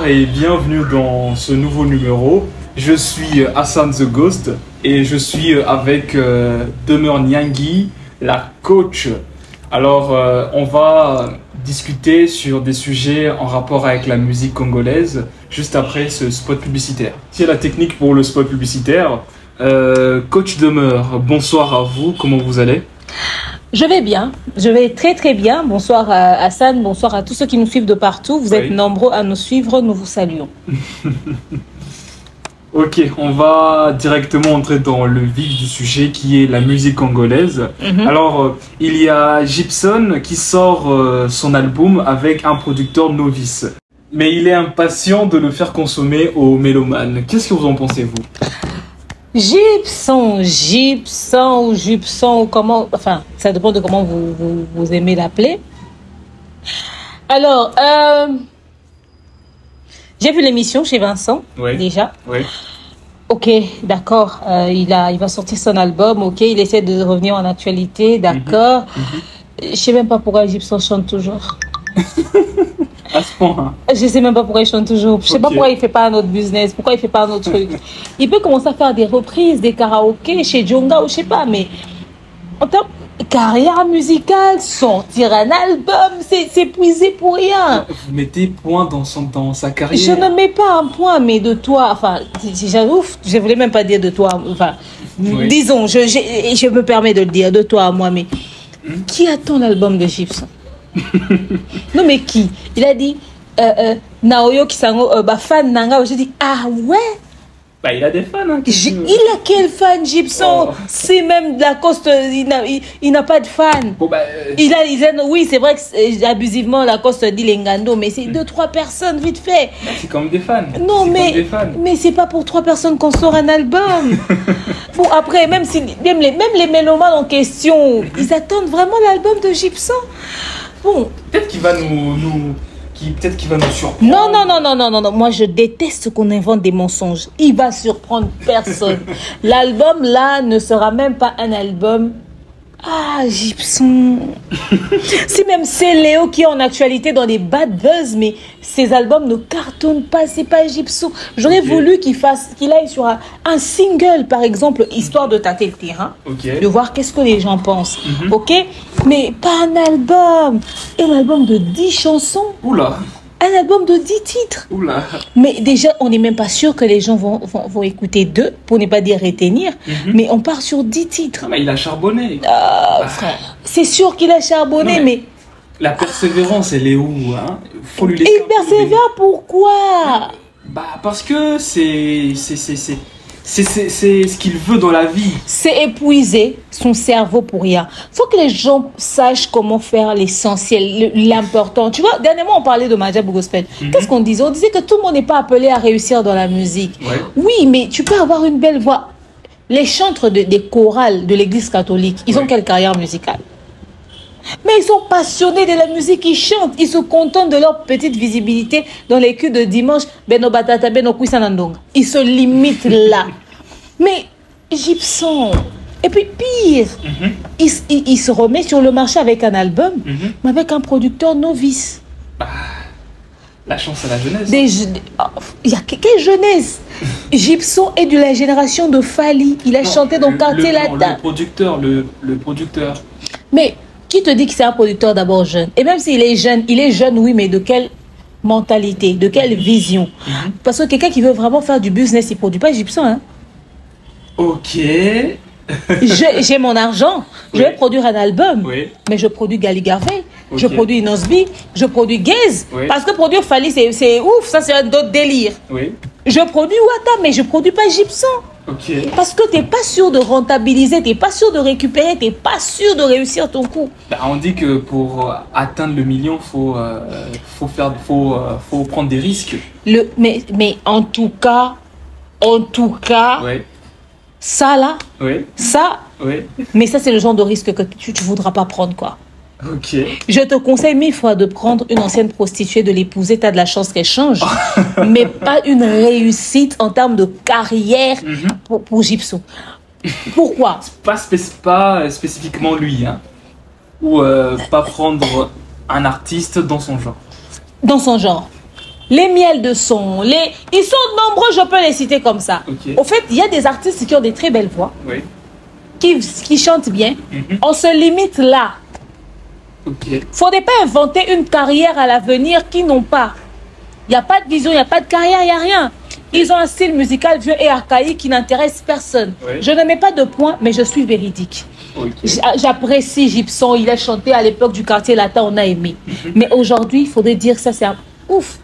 Bonsoir et bienvenue dans ce nouveau numéro. Je suis Hassan The Ghost et je suis avec Demeure Nyangi, la coach. Alors, on va discuter sur des sujets en rapport avec la musique congolaise juste après ce spot publicitaire. C'est la technique pour le spot publicitaire. Coach Demeure, bonsoir à vous, comment vous allez ? Je vais bien, je vais très très bien. Bonsoir à Hassan, bonsoir à tous ceux qui nous suivent de partout. Vous êtes nombreux à nous suivre, nous vous saluons. Ok, on va directement entrer dans le vif du sujet qui est la musique congolaise. Alors, il y a Gibson qui sort son album avec un producteur novice. Mais il est impatient de le faire consommer aux mélomanes. Qu'est-ce que vous en pensez, vous ? Gibson, ou comment... Enfin, ça dépend de comment vous aimez l'appeler. Alors, j'ai vu l'émission chez Vincent, déjà. Oui. Ok, d'accord. Il va sortir son album, ok. Il essaie de revenir en actualité, d'accord. Je sais même pas pourquoi Gibson chante toujours. À ce point. Je sais même pas pourquoi il chante toujours. Je sais pas pourquoi il fait pas un autre business, pourquoi il fait pas un autre truc. Il peut commencer à faire des reprises, des karaokés chez Djonga ou je sais pas, mais en termes de carrière musicale, sortir un album, c'est épuisé pour rien. Vous mettez point dans sa carrière. Je ne mets pas un point, mais de toi, enfin, j'avoue, je voulais même pas dire de toi, enfin, disons, je me permets de le dire, de toi à moi, mais qui attend l'album de Gibson? Non mais qui? Il a dit Naoyo Kisango fan nanga. Je dis ah ouais. Bah il a des fans. Hein, il a quel fan Gibson? C'est même Lacoste, il n'a pas de fans. Bon, oui c'est vrai que abusivement Lacoste dit les ngando, mais c'est 2-3 personnes vite fait. Bah, c'est comme des fans. Non mais c'est pas pour 3 personnes qu'on sort un album. Bon après même les mélomanes en question, ils attendent vraiment l'album de Gibson. Bon. Peut-être qu'il va peut-être qu'il va nous surprendre. Non. Moi, je déteste qu'on invente des mensonges. Il va surprendre personne. L'album, là, ne sera même pas un album. Ah, Gibson. C'est même Léo qui est en actualité dans les bad buzz, mais ses albums ne cartonnent pas. C'est pas Gibson. J'aurais voulu qu'il aille sur un single, par exemple, histoire de tâter le terrain, de voir qu'est-ce que les gens pensent. Ok, mais pas un album. Un album de 10 chansons. Oula. Un album de 10 titres. Oula. Mais déjà, on n'est même pas sûr que les gens vont écouter 2, pour ne pas dire retenir. Mais on part sur 10 titres. Ah, mais il a charbonné. Frère, c'est sûr qu'il a charbonné, mais... La persévérance, elle est où, hein? Faut lui laisser. Il persévère pourquoi? Parce que c'est ce qu'il veut dans la vie. C'est épuiser son cerveau pour rien. Faut que les gens sachent comment faire l'essentiel, l'important. Tu vois, dernièrement, on parlait de Madjabou Gospel. Qu'est-ce qu'on disait? On disait que tout le monde n'est pas appelé à réussir dans la musique. Oui, mais tu peux avoir une belle voix. Les chantres des chorales de l'église catholique, ils ont quelle carrière musicale? Mais ils sont passionnés de la musique, ils chantent, ils se contentent de leur petite visibilité dans les culs de dimanche. Beno Batata, Beno Kouissanandong. Ils se limitent là. Mais Gibson, et puis pire, il se remet sur le marché avec un album, mais avec un producteur novice. La chance à la jeunesse. Il y a quelle jeunesse? Gibson est de la génération de Fali. Il a chanté dans Quartier Latin. Le producteur. Mais qui te dit que c'est un producteur d'abord jeune? Et même s'il est jeune, oui, mais de quelle mentalité, de quelle vision? Parce que quelqu'un qui veut vraiment faire du business, il ne produit pas Gibson. Hein? Ok. J'ai mon argent, je vais produire un album, mais je produis Gali Garvey, je produis Inosbi, je produis Gaze. Parce que produire Fali, c'est ouf, ça c'est un autre délire. Je produis Wata, mais je ne produis pas Gibson. Parce que tu n'es pas sûr de rentabiliser, tu n'es pas sûr de récupérer, tu n'es pas sûr de réussir ton coup. On dit que pour atteindre le million, faut prendre des risques. Mais en tout cas, ça là, mais ça c'est le genre de risque que tu ne voudras pas prendre, quoi. Je te conseille 1000 fois de prendre une ancienne prostituée, de l'épouser, tu as de la chance qu'elle change, mais pas une réussite en termes de carrière pour Gibson. Pourquoi? Pas spécifiquement lui, hein. Ou pas prendre un artiste dans son genre. Dans son genre. les miels de son, ils sont nombreux, je peux les citer comme ça. Okay. Au fait, il y a des artistes qui ont des très belles voix, Oui. qui chantent bien. On se limite là. Ok. Faudrait pas inventer une carrière à l'avenir qu'ils n'ont pas. Il n'y a pas de vision, il n'y a pas de carrière, il n'y a rien. Ils ont un style musical vieux et archaïque qui n'intéresse personne. Oui. Je ne mets pas de point, mais je suis véridique. Okay. J'apprécie Gibson, il a chanté à l'époque du quartier latin, on a aimé. Mais aujourd'hui, il faudrait dire ça, c'est un ouf.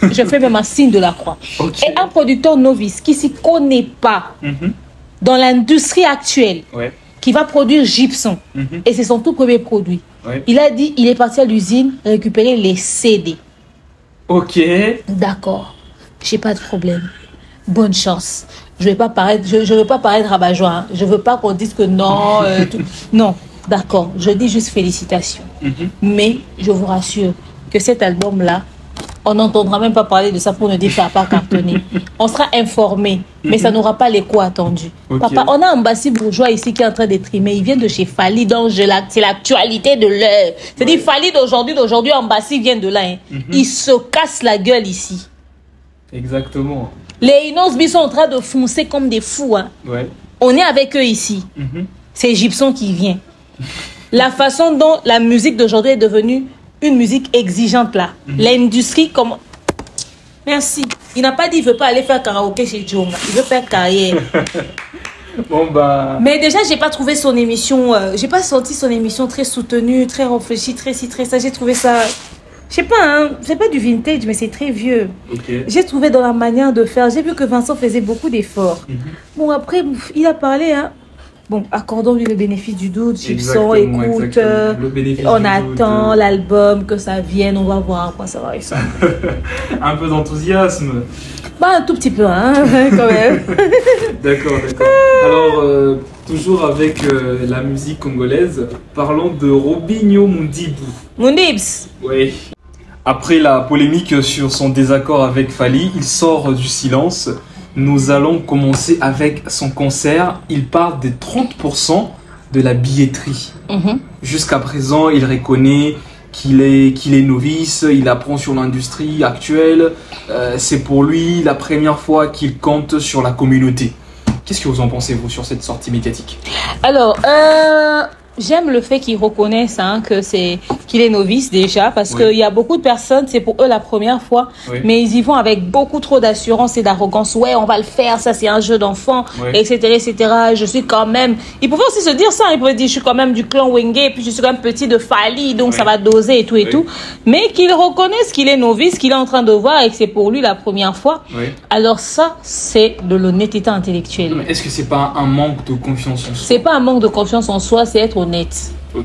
Je fais même un signe de la croix. Okay. Et un producteur novice qui ne s'y connaît pas dans l'industrie actuelle, Ouais. qui va produire Gibson, et c'est son tout premier produit. Ouais. Il a dit, il est parti à l'usine récupérer les CD. Ok. D'accord, j'ai pas de problème. Bonne chance. Je vais pas paraître, je veux pas paraître rabat-joie. Hein. Je veux pas qu'on dise que non. Non, d'accord. Je dis juste félicitations. Mais je vous rassure que cet album-là, on n'entendra même pas parler de ça pour ne dire que ça n'a pas cartonné. On sera informé, mais ça n'aura pas l'écho attendu. Okay. Papa, on a un Bassi bourgeois ici qui est en train d'être trimé. Il vient de chez Fali, donc c'est l'actualité de l'heure. C'est-à-dire Fali d'aujourd'hui, en Bassi vient de là. Hein. Il se casse la gueule ici. Exactement. Les Inosbi sont en train de foncer comme des fous. Hein. Ouais. On est avec eux ici. C'est Gibson qui vient. La façon dont la musique d'aujourd'hui est devenue une musique exigeante là. L'industrie comme... Merci. Il n'a pas dit qu'il ne veut pas aller faire karaoké chez Djonga. Il veut faire carrière. Bon bah... Mais déjà, j'ai pas trouvé son émission... j'ai pas senti son émission très soutenue, très réfléchie, très ci, très ça. J'ai trouvé ça... Je sais pas, hein, c'est pas du vintage, mais c'est très vieux. Okay. J'ai trouvé dans la manière de faire. J'ai vu que Vincent faisait beaucoup d'efforts. Bon, après, il a parlé, hein. Bon, accordons-lui le bénéfice du doute. Gibson, écoute, on attend l'album, que ça vienne, on va voir à quoi ça va ressembler. Un peu d'enthousiasme. Bah, un tout petit peu, hein, quand même. D'accord, d'accord. Alors, toujours avec la musique congolaise, parlons de Robinho Mundibou. Mundibs. Oui. Après la polémique sur son désaccord avec Fali, il sort du silence. Nous allons commencer avec son concert. Il parle des 30% de la billetterie. Jusqu'à présent, il reconnaît qu'il est novice, il apprend sur l'industrie actuelle. C'est pour lui la première fois qu'il compte sur la communauté. Qu'est-ce que vous en pensez, vous, sur cette sortie médiatique? Alors, j'aime le fait qu'ils reconnaissent hein, qu'il est novice déjà, parce qu'il y a beaucoup de personnes, c'est pour eux la première fois, mais ils y vont avec beaucoup trop d'assurance et d'arrogance. Ouais, on va le faire, ça c'est un jeu d'enfant, etc., etc. Je suis quand même... Ils pouvaient aussi se dire ça, ils pouvaient dire je suis quand même du clan Wenge, et puis je suis quand même petit de Fali, donc ça va doser et tout et tout. Mais qu'ils reconnaissent qu'il est novice, qu'il est en train de voir et que c'est pour lui la première fois. Alors ça, c'est de l'honnêteté intellectuelle. Est-ce que c'est pas un manque de confiance en soi? C'est pas un manque de confiance en soi, c'est être honnête.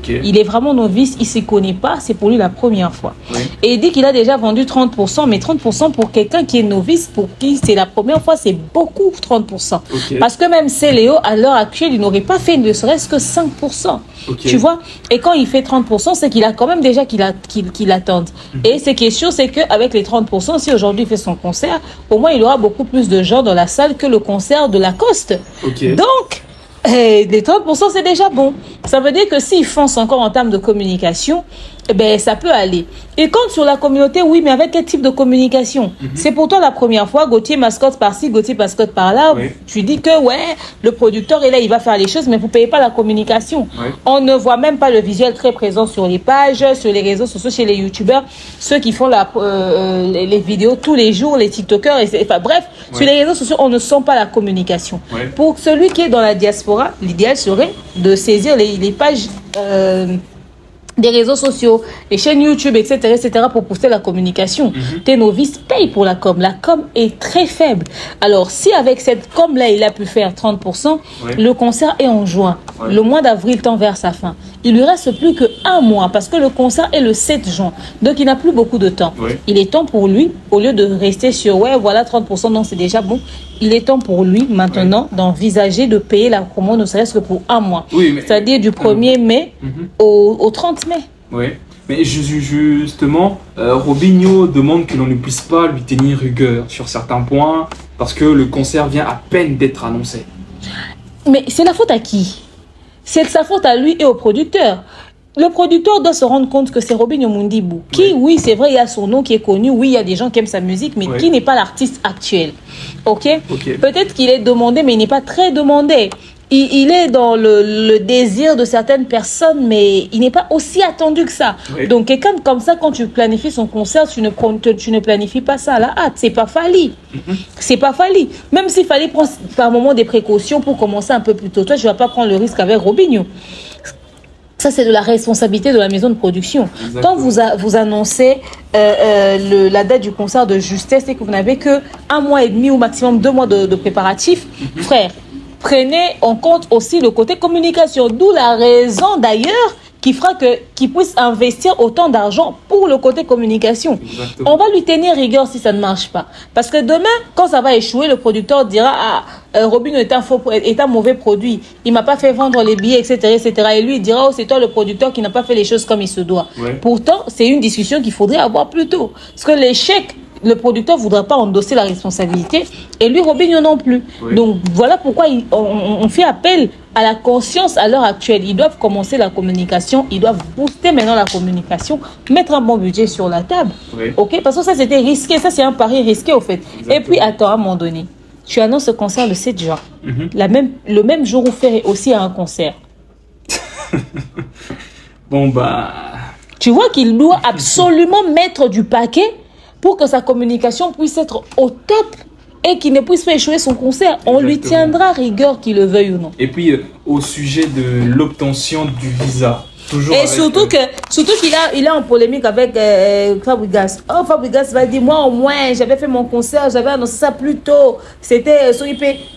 Il est vraiment novice, il ne s'y connaît pas, c'est pour lui la première fois. Et il dit qu'il a déjà vendu 30%, mais 30% pour quelqu'un qui est novice, pour qui c'est la première fois, c'est beaucoup 30%. Parce que même Céléo, à l'heure actuelle, il n'aurait pas fait ne serait-ce que 5%. Tu vois? Et quand il fait 30%, c'est qu'il a quand même déjà qu'il attend. Et ce qui est sûr, c'est qu'avec les 30%, si aujourd'hui il fait son concert, au moins il aura beaucoup plus de gens dans la salle que le concert de Lacoste. Donc, les 30% c'est déjà bon. Ça veut dire que s'ils foncent encore en termes de communication, eh ben, ça peut aller. Et compte sur la communauté, oui, mais avec quel type de communication? C'est pour toi la première fois, Gauthier mascotte par-ci, Gauthier mascotte par-là. Tu dis que ouais, le producteur est là, il va faire les choses, mais vous ne payez pas la communication. On ne voit même pas le visuel très présent sur les pages, sur les réseaux sociaux, chez les youtubeurs, ceux qui font les vidéos tous les jours, les tiktokers, enfin bref, sur les réseaux sociaux, on ne sent pas la communication. Pour celui qui est dans la diaspora, l'idéal serait de saisir les pages des réseaux sociaux, les chaînes YouTube, etc., etc., pour pousser la communication. Tes novices payent pour la com. La com est très faible. Alors, si avec cette com-là, il a pu faire 30%, le concert est en juin. Le mois d'avril tend vers sa fin. Il lui reste plus qu'un mois, parce que le concert est le 7 juin. Donc, il n'a plus beaucoup de temps. Il est temps pour lui, au lieu de rester sur, ouais, voilà, 30%, non, c'est déjà bon. Il est temps pour lui, maintenant, d'envisager de payer la promo, ne serait-ce que pour un mois. C'est-à-dire du 1er mai au 30 mai. Oui, mais justement, Robinho demande que l'on ne puisse pas lui tenir rigueur sur certains points parce que le concert vient à peine d'être annoncé. Mais c'est la faute à qui? C'est de sa faute à lui et au producteur. le producteur doit se rendre compte que c'est Robinho Mundibou, qui, oui, c'est vrai, il y a son nom qui est connu, oui, il y a des gens qui aiment sa musique, mais qui n'est pas l'artiste actuel. Ok? Peut-être qu'il est demandé, mais il n'est pas très demandé. Il est dans le désir de certaines personnes, mais il n'est pas aussi attendu que ça. Donc, quelqu'un comme ça, quand tu planifies son concert, tu ne planifies pas ça à la hâte. C'est pas Fally. C'est pas Fally. Même s'il fallait prendre par moment des précautions pour commencer un peu plus tôt. Toi, je ne vas pas prendre le risque avec Robinho. Ça, c'est de la responsabilité de la maison de production. Exactement. Quand vous annoncez la date du concert de Justesse et que vous n'avez que 1 mois et demi ou maximum 2 mois de préparatifs, frère, prenez en compte aussi le côté communication. D'où la raison d'ailleurs qui fera qu'il puisse investir autant d'argent pour le côté communication. Exactement. On va lui tenir rigueur si ça ne marche pas. Parce que demain, quand ça va échouer, le producteur dira « Ah, Robinho est un mauvais produit. Il ne m'a pas fait vendre les billets, etc. etc. » Et lui, il dira « Oh, c'est toi le producteur qui n'a pas fait les choses comme il se doit. » Pourtant, c'est une discussion qu'il faudrait avoir plus tôt. Parce que l'échec, le producteur ne voudra pas endosser la responsabilité et lui, Robinho non plus. Donc, voilà pourquoi on fait appel à la conscience à l'heure actuelle. Ils doivent commencer la communication, ils doivent booster maintenant la communication, mettre un bon budget sur la table. Ok? Parce que ça, c'était risqué. Ça, c'est un pari risqué, au fait. Exactement. Et puis, attends, à un moment donné, tu annonces ce concert le 7 juin. Le même jour où Ferré aussi a un concert. Bon, bah... Tu vois qu'il doit absolument mettre du paquet pour que sa communication puisse être au top et qu'il ne puisse pas échouer son concert. Exactement. On lui tiendra rigueur, qu'il le veuille ou non. Et puis, au sujet de l'obtention du visa, toujours. Et surtout qu'il est en polémique avec Fabregas. Oh, Fabregas va dire, moi au moins, j'avais fait mon concert, j'avais annoncé ça plus tôt. C'était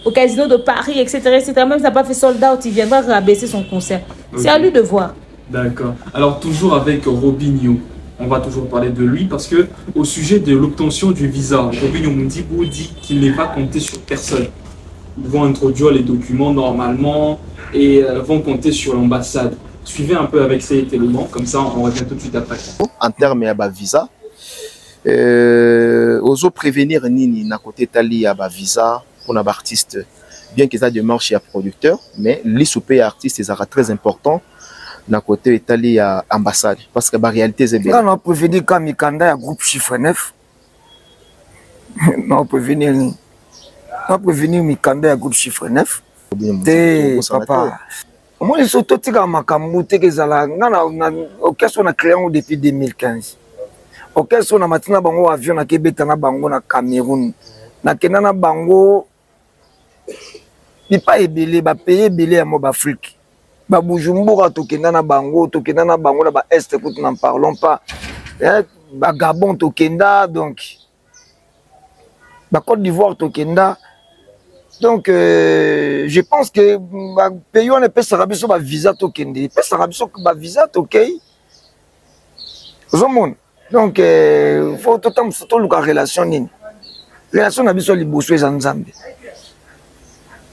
au Casino de Paris, etc. etc. Même si ça n'a pas fait sold out, il viendra rabaisser son concert. C'est à lui de voir. D'accord. Alors, toujours avec Robinho. On va toujours parler de lui parce que au sujet de l'obtention du visa, Robinho Mundibou dit qu'il n'est pas compté sur personne. Ils vont introduire les documents normalement et vont compter sur l'ambassade. Suivez un peu avec ces éléments, comme ça on revient tout de suite après. En termes de visa, oso prévenir nini na côté tali ya visa pour les artistes, bien que ça démarche à producteur, mais l'issoupé artiste sera très important. Na côté Italie à ambassade parce que la réalité c'est bien. On peut venir comme Mikanda à groupe chiffre 9. On peut venir Mikanda à groupe chiffre 9. Papa. Moi les autres tika makambu teke zala ngana orchestre na créé depuis 2015. Orchestre na matina bango avion na kebeta na bango na Cameroun. Na kena na bango pipa ebele ba payer belé à Mob Afrique. Ba Bujumbura tokenda na bango na ba est écoute n'en parlons pas. Ba Gabon tokenda donc ba Côte d'Ivoire tokenda donc je pense que ba pays on peut sarabiso ba visa tokende peut sarabiso ba visa tokei ozomon donc faut totam surtout la relation na biso liboso ezanzambe.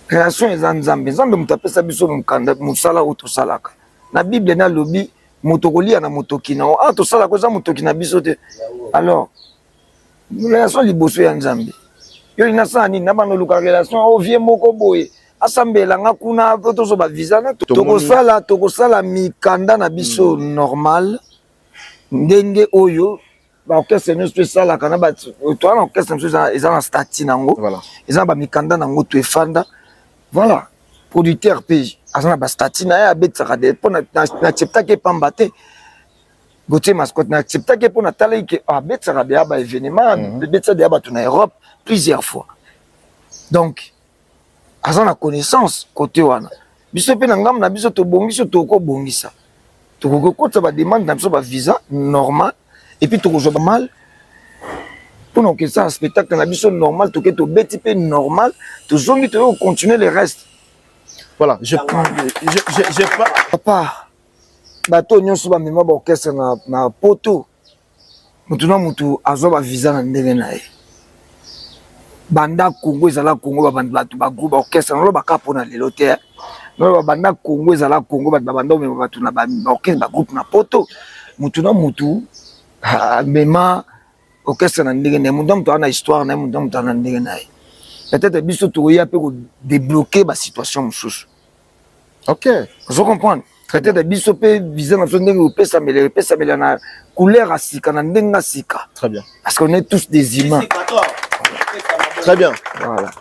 Création est en Zambie. Zambie mutape sabiso mukanda musala utosalaka. Na Bible na lobi motokoli na motokina. Ah to sala ko za motokina biso te. Alors relation liboso ya Zambie. Yo ina sani na bano luka relation o vie moko boye. Asambela nga kuna to so ba visa na toko sala mikanda na biso normal. Ndenge oyo ba orchestre nous sala kana ba to na orchestre nous ezana stati nango. Voilà. Ezana ba mikanda nango to efanda. Voilà, producteur pays, azana bastati na ya betsa de pour na accepta ke pambate. Gote mascotte na accepta ke pour na tala ke betsa de ba événement, betsa de ba na Europe plusieurs fois. Donc azana connaissance côté wana. Biso pe na ngam na biso to bongisa to ko bongisa. To ko kota ba demande na biso ba visa normal et puis to ko joba mal. Pour que ça un spectacle na biso normal to que to beti pe normal to zongi to continuer le reste. Voilà, je papa bato nyonso ba mema ba orchestre na poto mutu azo ba visa na ndenge na ye. Banda Congo ezala Congo ba banda ba groupe orchestre no ba kapo na lelo te. No ba banda Congo ezala Congo ba banda mema batu na ba orchestre ba groupe na poto mutu mema orchestre na ndenge na mutu mutu ana histoire na mutu ana ndenge na ye. Peut-être biso to ya pe ko débloquer ba situation mususu. OK, vous comprenez? traité de biso pe visa na ndenge opesa mele na couleur à sika na ndenga sika. Très bien. Parce qu'on est tous des humains. Très bien. Voilà.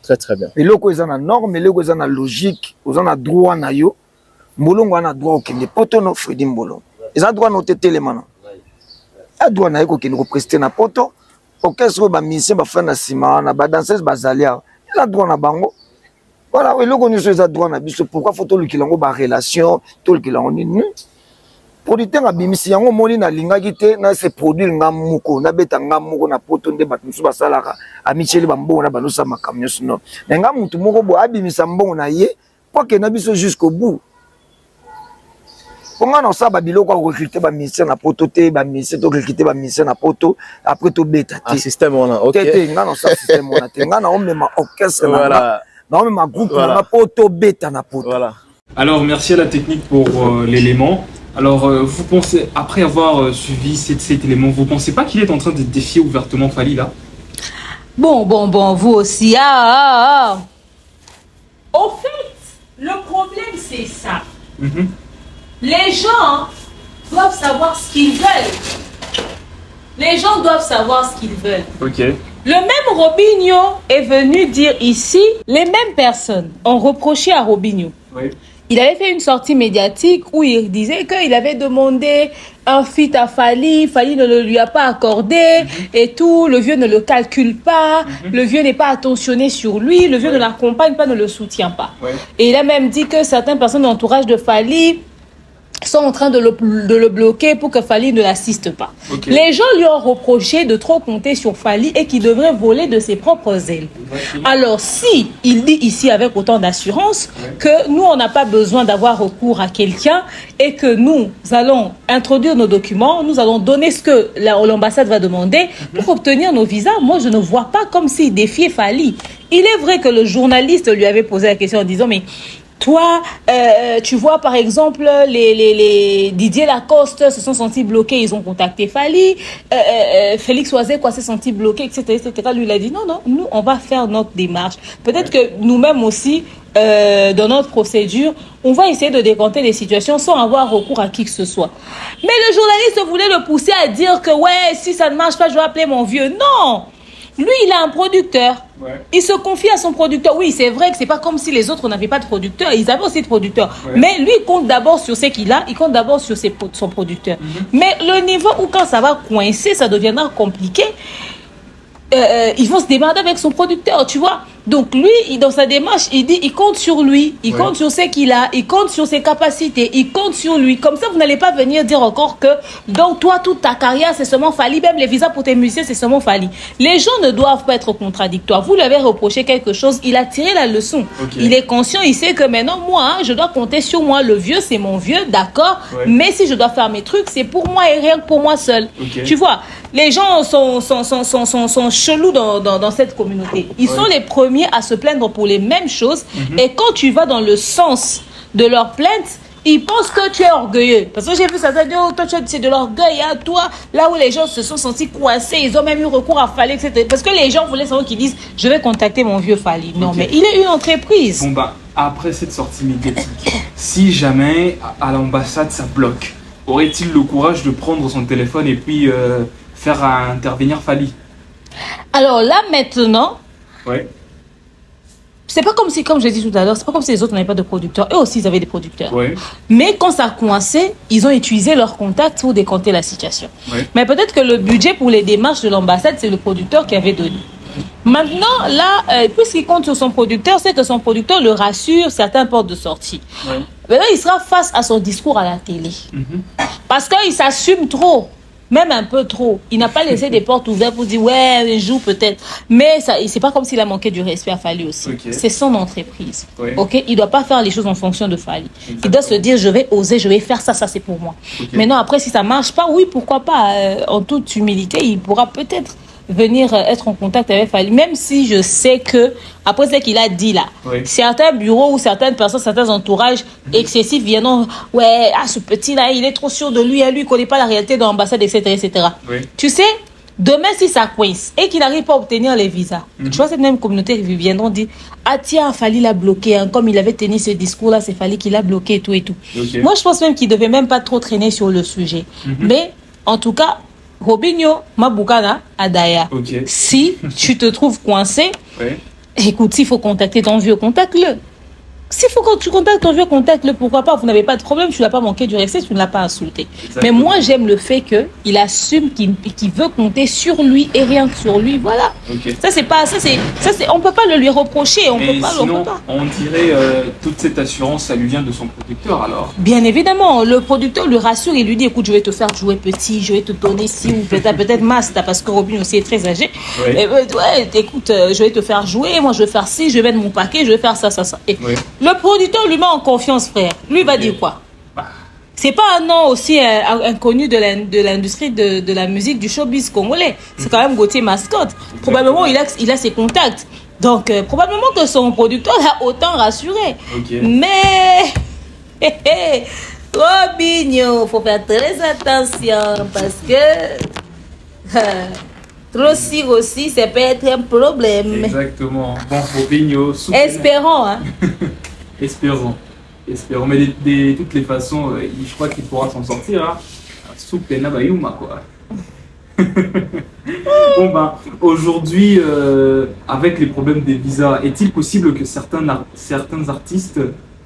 Très très bien. Et loko eza na norme, loko eza na logique, oza na droit na yo. Molongo na droit okende poto no Fredy Mbolo. Eza droit no tetele mana. A droit na yeko kende ko prester na poto. Orchestre ba musicien ba fana sima na ba danseuse bazalia. Eza droit na bango. Voilà, et loko nyso eza droit na biso. Pourquoi faut to lukilango ba relation, to lukilango ni producteur abimisi yango moni na lingaki te na se produire ngamuko na beta ngamuko na poto nde bato musu basalaka amicheli bambongo na banosa makamyo sino na ngamutu moko bo abimisa mbongo na ye kwa ke na biso jusqu'au bout ponga na sa ba biloko ko recruter ba ministère na poto te ba ministère to recruter ba ministère na poto après to beta te système on a OK te nga na sa système on a te nga na on même orchestre voilà na on même groupe na poto beta na poto voilà. Alors merci à la technique pour l'élément. Alors, vous pensez, après avoir suivi cet élément, vous pensez pas qu'il est en train de défier ouvertement Fally là? Bon, vous aussi. Au fait, le problème c'est ça. Les gens doivent savoir ce qu'ils veulent. Les gens doivent savoir ce qu'ils veulent. Ok. Le même Robinho est venu dire ici, les mêmes personnes ont reproché à Robinho. Oui. Il avait fait une sortie médiatique où il disait qu'il avait demandé un feat à Fally, Fally ne le lui a pas accordé et tout, le vieux ne le calcule pas, le vieux n'est pas attentionné sur lui, le vieux ne l'accompagne pas, ne le soutient pas. Et il a même dit que certaines personnes de l'entourage de Fally sont en train de le bloquer pour que Fally ne l'assiste pas. Les gens lui ont reproché de trop compter sur Fally et qu'il devrait voler de ses propres ailes. Alors si il dit ici avec autant d'assurance que nous on n'a pas besoin d'avoir recours à quelqu'un et que nous allons introduire nos documents, nous allons donner ce que l'ambassade va demander pour obtenir nos visas, moi je ne vois pas comme s'il défiait Fally. Il est vrai que le journaliste lui avait posé la question en disant mais toi, tu vois par exemple les Didier Lacoste se sont sentis bloqués, ils ont contacté Fally, Félix Oisé s'est senti bloqué, etc., etc. Lui il a dit non, nous on va faire notre démarche. Peut-être que nous-mêmes aussi, dans notre procédure, on va essayer de décanter les situations sans avoir recours à qui que ce soit. Mais le journaliste voulait le pousser à dire que ouais, si ça ne marche pas, je vais appeler mon vieux. Non! Lui, il a un producteur. Il se confie à son producteur. Oui, c'est vrai que c'est pas comme si les autres n'avaient pas de producteur. Ils avaient aussi de producteurs. Mais lui, il compte d'abord sur ce qu'il a. Il compte d'abord sur son producteur. Mais le niveau où quand ça va coincer, ça deviendra compliqué. Ils vont se démerder avec son producteur, tu vois. Donc lui, dans sa démarche, il dit, il compte sur lui, il compte sur ce qu'il a, il compte sur ses capacités, il compte sur lui. Comme ça, vous n'allez pas venir dire encore que, donc toi, toute ta carrière, c'est seulement Fally, même les visas pour tes musiciens, c'est seulement Fally. Les gens ne doivent pas être contradictoires. Vous lui avez reproché quelque chose, il a tiré la leçon. Il est conscient, il sait que maintenant, moi, je dois compter sur moi. Le vieux, c'est mon vieux, d'accord. Mais si je dois faire mes trucs, c'est pour moi et rien que pour moi seul. Tu vois, les gens sont chelous dans cette communauté. Ils sont les premiers à se plaindre pour les mêmes choses. Et quand tu vas dans le sens de leur plainte, ils pensent que tu es orgueilleux. Parce que j'ai vu ça, oh, toi, c'est de l'orgueil, hein, toi. Là où les gens se sont sentis coincés, ils ont même eu recours à Fally, etc. Parce que les gens voulaient savoir qu'ils disent, je vais contacter mon vieux Fally. Non, mais il est une entreprise. Bon, bah, après cette sortie médiatique, si jamais à l'ambassade ça bloque, aurait-il le courage de prendre son téléphone et puis faire intervenir Fally? Alors là, maintenant, c'est pas comme si, comme je l'ai dit tout à l'heure, c'est pas comme si les autres n'avaient pas de producteurs. Eux aussi, ils avaient des producteurs. Mais quand ça a coincé, ils ont utilisé leurs contacts pour décanter la situation. Mais peut-être que le budget pour les démarches de l'ambassade, c'est le producteur qui avait donné. Maintenant, là, puisqu'il compte sur son producteur, c'est que son producteur le rassure certaines portes de sortie. Maintenant, il sera face à son discours à la télé. Parce qu'il s'assume trop. Même un peu trop. Il n'a pas laissé des portes ouvertes pour dire ouais, un jour peut-être. Mais c'est pas comme s'il a manqué du respect à Fally aussi. C'est son entreprise. Il ne doit pas faire les choses en fonction de Fally. Il doit se dire je vais oser, je vais faire ça, ça c'est pour moi. Maintenant après si ça marche pas, oui pourquoi pas. En toute humilité, il pourra peut-être venir être en contact avec Fally, même si je sais que après ce qu'il a dit là, certains bureaux ou certaines personnes, certains entourages excessifs viennent ouais, ce petit là il est trop sûr de lui, lui il connaît pas la réalité de l'ambassade, etc., etc. Tu sais, Demain, si ça coince et qu'il n'arrive pas à obtenir les visas, tu vois, cette même communauté qui viendront dire ah tiens, Fali l'a bloqué, hein. Comme il avait tenu ce discours-là, c'est Fali qui l'a bloqué et tout et tout. Okay. Moi, je pense même qu'il ne devait même pas trop traîner sur le sujet. Mais en tout cas, Robinho Mabukana Adaya, si tu te trouves coincé, écoute, s'il faut contacter ton vieux, contacte-le. S'il faut que tu contactes ton vieux, contacte-le, pourquoi pas. Vous n'avez pas de problème, tu ne l'as pas manqué du respect, tu ne l'as pas insulté. Exactement. Mais moi, j'aime le fait qu'il assume qu'il veut compter sur lui et rien que sur lui. Voilà. Ça, c'est pas. On ne peut pas le lui reprocher. On peut pas, sinon, on dirait toute cette assurance, ça lui vient de son producteur alors. Bien évidemment, le producteur lui rassure, il lui dit écoute, je vais te faire jouer petit, je vais te donner ci ou peut-être master parce que Robin aussi est très âgé. Et, écoute, je vais te faire jouer, moi je vais faire ci, je vais mettre mon paquet, je vais faire ça. Et le producteur lui met en confiance, frère. Lui va dire quoi? C'est pas un nom aussi inconnu de l'industrie de la musique du showbiz congolais. C'est quand même Gauthier Mascotte. Probablement, il a ses contacts. Donc, probablement que son producteur l'a autant rassuré. Mais, Robinho, faut faire très attention parce que trop si aussi, ça peut être un problème. Exactement. Bon, Robinho, espérons, hein. Espérons. Mais de toutes les façons, je crois qu'il pourra s'en sortir. Hein. Souple Nabayuma, quoi. Bon, ben, aujourd'hui, avec les problèmes des visas, est-il possible que certains artistes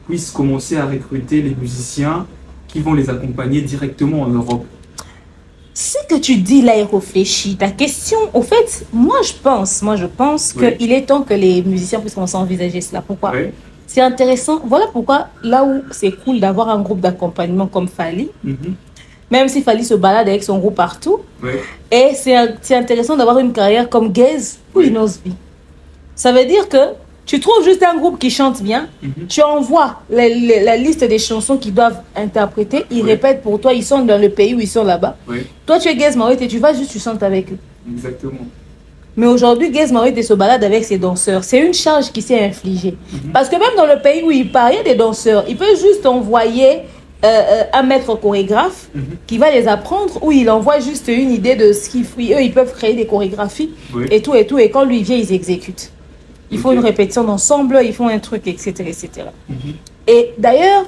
puissent commencer à recruter les musiciens qui vont les accompagner directement en Europe? Ce que tu dis là est réfléchi. Ta question, au fait, moi je pense qu'il est temps que les musiciens puissent commencer à envisager cela. Pourquoi? C'est intéressant. Voilà pourquoi, là où c'est cool d'avoir un groupe d'accompagnement comme Fali, même si Fali se balade avec son groupe partout, et c'est intéressant d'avoir une carrière comme Gaze ou Inosbi. Ça veut dire que tu trouves juste un groupe qui chante bien, tu envoies la liste des chansons qu'ils doivent interpréter, ils répètent pour toi, ils sont dans le pays où ils sont là-bas. Toi, tu es Gaze Maouette et tu vas juste, tu chantes avec eux. Exactement. Mais aujourd'hui, Gaze Maouette se balade avec ses danseurs. C'est une charge qui s'est infligée. Parce que même dans le pays où il part, il y a des danseurs. Il peut juste envoyer un maître chorégraphe qui va les apprendre, ou il envoie juste une idée de ce qu'ils font. Eux, ils peuvent créer des chorégraphies et tout. Et quand lui vient, ils exécutent. Ils font une répétition d'ensemble, ils font un truc, etc. etc. Et d'ailleurs...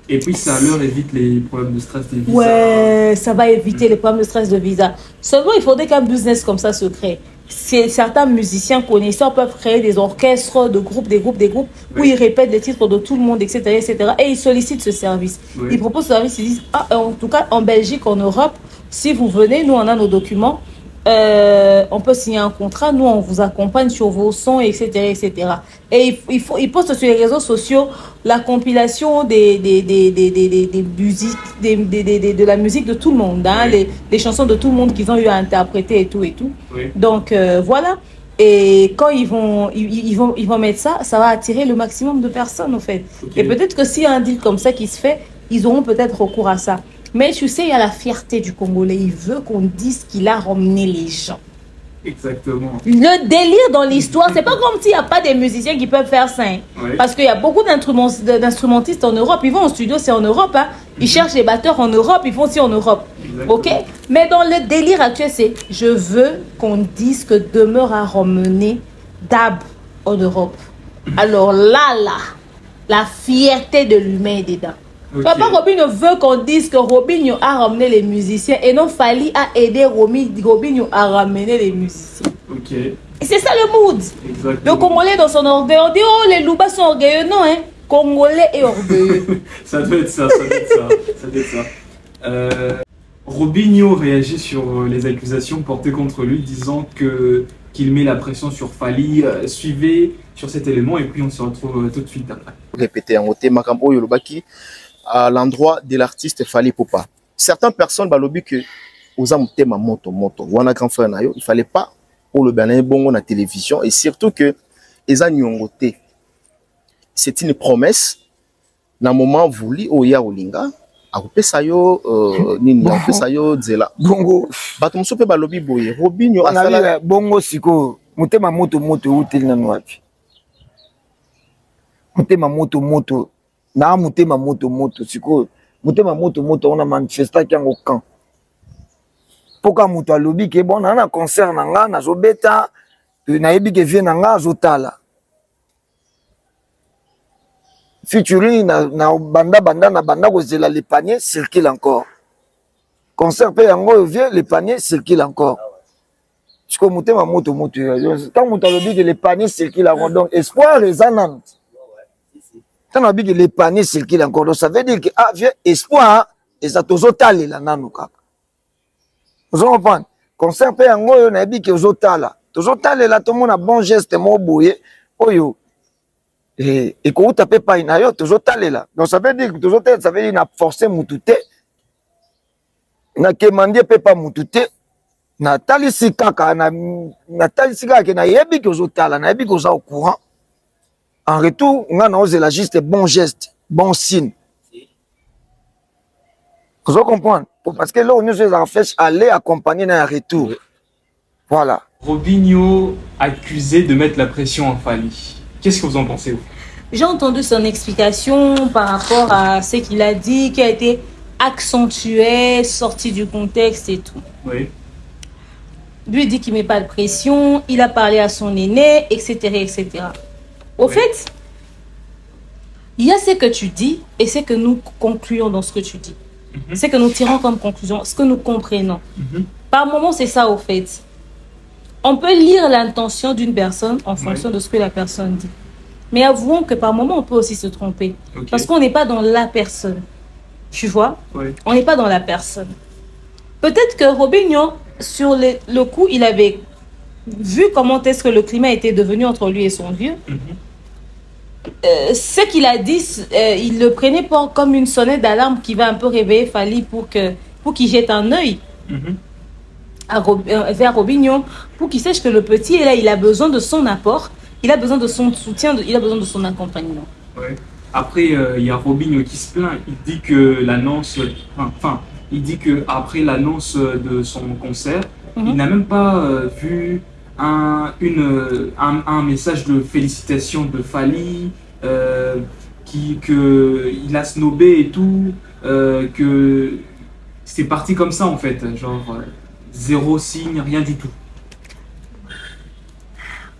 Et puis ça leur évite les problèmes de stress des visas. Ouais, ça va éviter les problèmes de stress de visa. Seulement, il faudrait qu'un business comme ça se crée. Certains musiciens connaisseurs peuvent créer des orchestres, des groupes, où ils répètent les titres de tout le monde, etc. etc. et ils sollicitent ce service. Ils proposent ce service, ils disent, en tout cas, en Belgique, en Europe, si vous venez, nous, on a nos documents, on peut signer un contrat, nous, on vous accompagne sur vos sons, etc. etc. Et ils postent sur les réseaux sociaux la compilation de la musique de tout le monde, hein, les chansons de tout le monde qu'ils ont eu à interpréter et tout et tout. Donc voilà. Et quand ils vont mettre ça, ça va attirer le maximum de personnes au fait. Et peut-être que s'il y a un deal comme ça qui se fait, ils auront peut-être recours à ça. Mais tu sais, il y a la fierté du Congolais. Il veut qu'on dise qu'il a ramené les gens. Exactement. Le délire dans l'histoire, c'est pas comme s'il n'y a pas des musiciens qui peuvent faire ça. Hein. Parce qu'il y a beaucoup d'instrumentistes en Europe. Ils vont au studio, c'est en Europe. Hein. Ils cherchent les batteurs en Europe, ils font aussi en Europe. Ok. Mais dans le délire actuel, c'est je veux qu'on dise que Demeure a ramené Dab en Europe. Alors là, la fierté de l'humain est dedans. Papa Robinho veut qu'on dise que Robinho a ramené les musiciens et non Fali a aidé Robinho à ramener les musiciens. Et c'est ça le mood. Le Congolais dans son orgueil, on dit oh les Loubas sont orgueilleux. Non, hein. Congolais et orgueilleux. Ça doit être ça. Robinho réagit sur les accusations portées contre lui, disant qu'il met la pression sur Fali. Suivez sur cet élément et puis on se retrouve tout de suite après. Répéter en côté Makambo Yolobaki à l'endroit de l'artiste Fali Poupa. Certaines personnes balobi que aux amutema moto wana grand frère na yo, il fallait pas pour le banaye bongo na télévision et surtout que eza nyongoté. C'est une promesse na moment voulu oya olinga akopesa yo nini akopesa yo dzela bongo bato muso pe balobi boye Robinho asala bongo siko mutema moto uteli na wapi mutema moto na mutema moto siko mutema moto on a manifesté yango camp poka moto alobi ke bon na concert na nga nazobeta nayebi ke vie na nga azotala featuring na banda kozela le panier circule encore concert pe yango vie le panier circule encore siko motema moto tant moto alobi ke le panier circule encore donc espoir rezanant tant alobi ke le panier circule encore donc ça veut dire que ah vie espoir eza tozotalela nanu kaka vous comprenez concert pe yango yo nayebi ke tozotalela tomona bon geste mo boye oyo et ko utapé pa ina yo tozotalela donc ça veut dire que tozotalela ça veut dire na forcer mutu te na kemandie pe pa mutu te na talisi kaka na talisi kaka na yebi ke ozotala na yebi ke oza au courant en retour nga na ozela juste bon geste bon signe vous comprenez parce que là on nous a fait aller accompagner dans un retour voilà. Robinho accusé de mettre la pression en Fally. Qu'est-ce que vous en pensez, vous? J'ai entendu son explication par rapport à ce qu'il a dit, qui a été accentué, sorti du contexte et tout. Oui. Lui dit qu'il ne met pas de pression, il a parlé à son aîné, etc. etc. Au fait, il y a ce que tu dis et ce que nous concluons dans ce que tu dis. C'est que nous tirons comme conclusion, ce que nous comprenons. Par moment, c'est ça, au fait. On peut lire l'intention d'une personne en fonction de ce que la personne dit. Mais avouons que par moment, on peut aussi se tromper. Parce qu'on n'est pas dans la personne. Tu vois? On n'est pas dans la personne. Peut-être que Robinho, sur le coup, il avait vu comment est-ce que le climat était devenu entre lui et son vieux. Ce qu'il a dit, il le prenait comme une sonnette d'alarme qui va un peu réveiller Fally pour qu'il jette un œil. Vers Robinho, pour qu'il sache que le petit est là, il a besoin de son apport, il a besoin de son soutien, il a besoin de son accompagnement. Après, il y a Robinho qui se plaint, il dit que l'annonce, il dit que après l'annonce de son concert, il n'a même pas vu un message de félicitations de Fally, qu'il a snobé et tout, que c'est parti comme ça en fait, genre... zéro signe, rien du tout.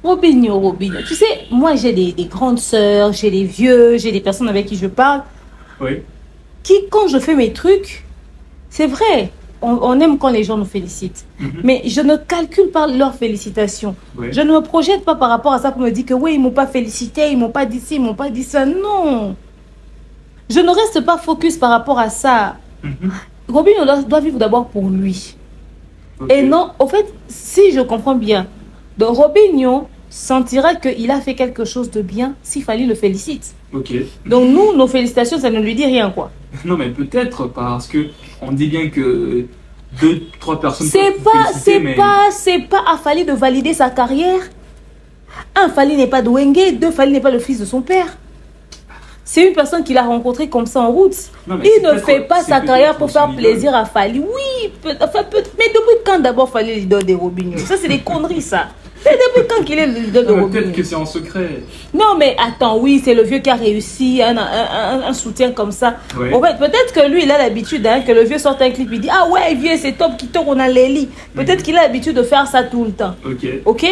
Robinho. Tu sais, moi j'ai des grandes sœurs, j'ai des vieux, j'ai des personnes avec qui je parle. Qui, quand je fais mes trucs, c'est vrai, on aime quand les gens nous félicitent. Mais je ne calcule pas leurs félicitations. Je ne me projette pas par rapport à ça pour me dire que oui, ils ne m'ont pas félicité, ils ne m'ont pas dit ci, ils ne m'ont pas dit ça. Non. Je ne reste pas focus par rapport à ça. Robinho doit vivre d'abord pour lui. Et non, au fait, si je comprends bien, donc Robinho sentira qu'il a fait quelque chose de bien s'il fallait le félicite. Donc nous, nos félicitations, ça ne lui dit rien, quoi. Non, mais peut-être parce que on dit bien que 2-3 personnes. C'est pas à Fally de valider sa carrière. Un, Fally n'est pas de Wenge, deux, Fally n'est pas le fils de son père. C'est une personne qu'il a rencontrée comme ça en route. Il ne fait pas sa carrière pour faire plaisir à Fally. Oui, mais depuis quand d'abord Fally l'idole de Robinho? Ça, c'est des conneries, ça. C'est depuis quand qu'il est l'idole de Robinho? Peut-être que c'est en secret. Non, mais attends, oui, c'est le vieux qui a réussi, un soutien comme ça. En fait, peut-être que lui, il a l'habitude que le vieux sorte un clip, il dit « Ah ouais, vieux, c'est top, qui tourne, on a les lits. » Peut-être qu'il a l'habitude de faire ça tout le temps. Ok?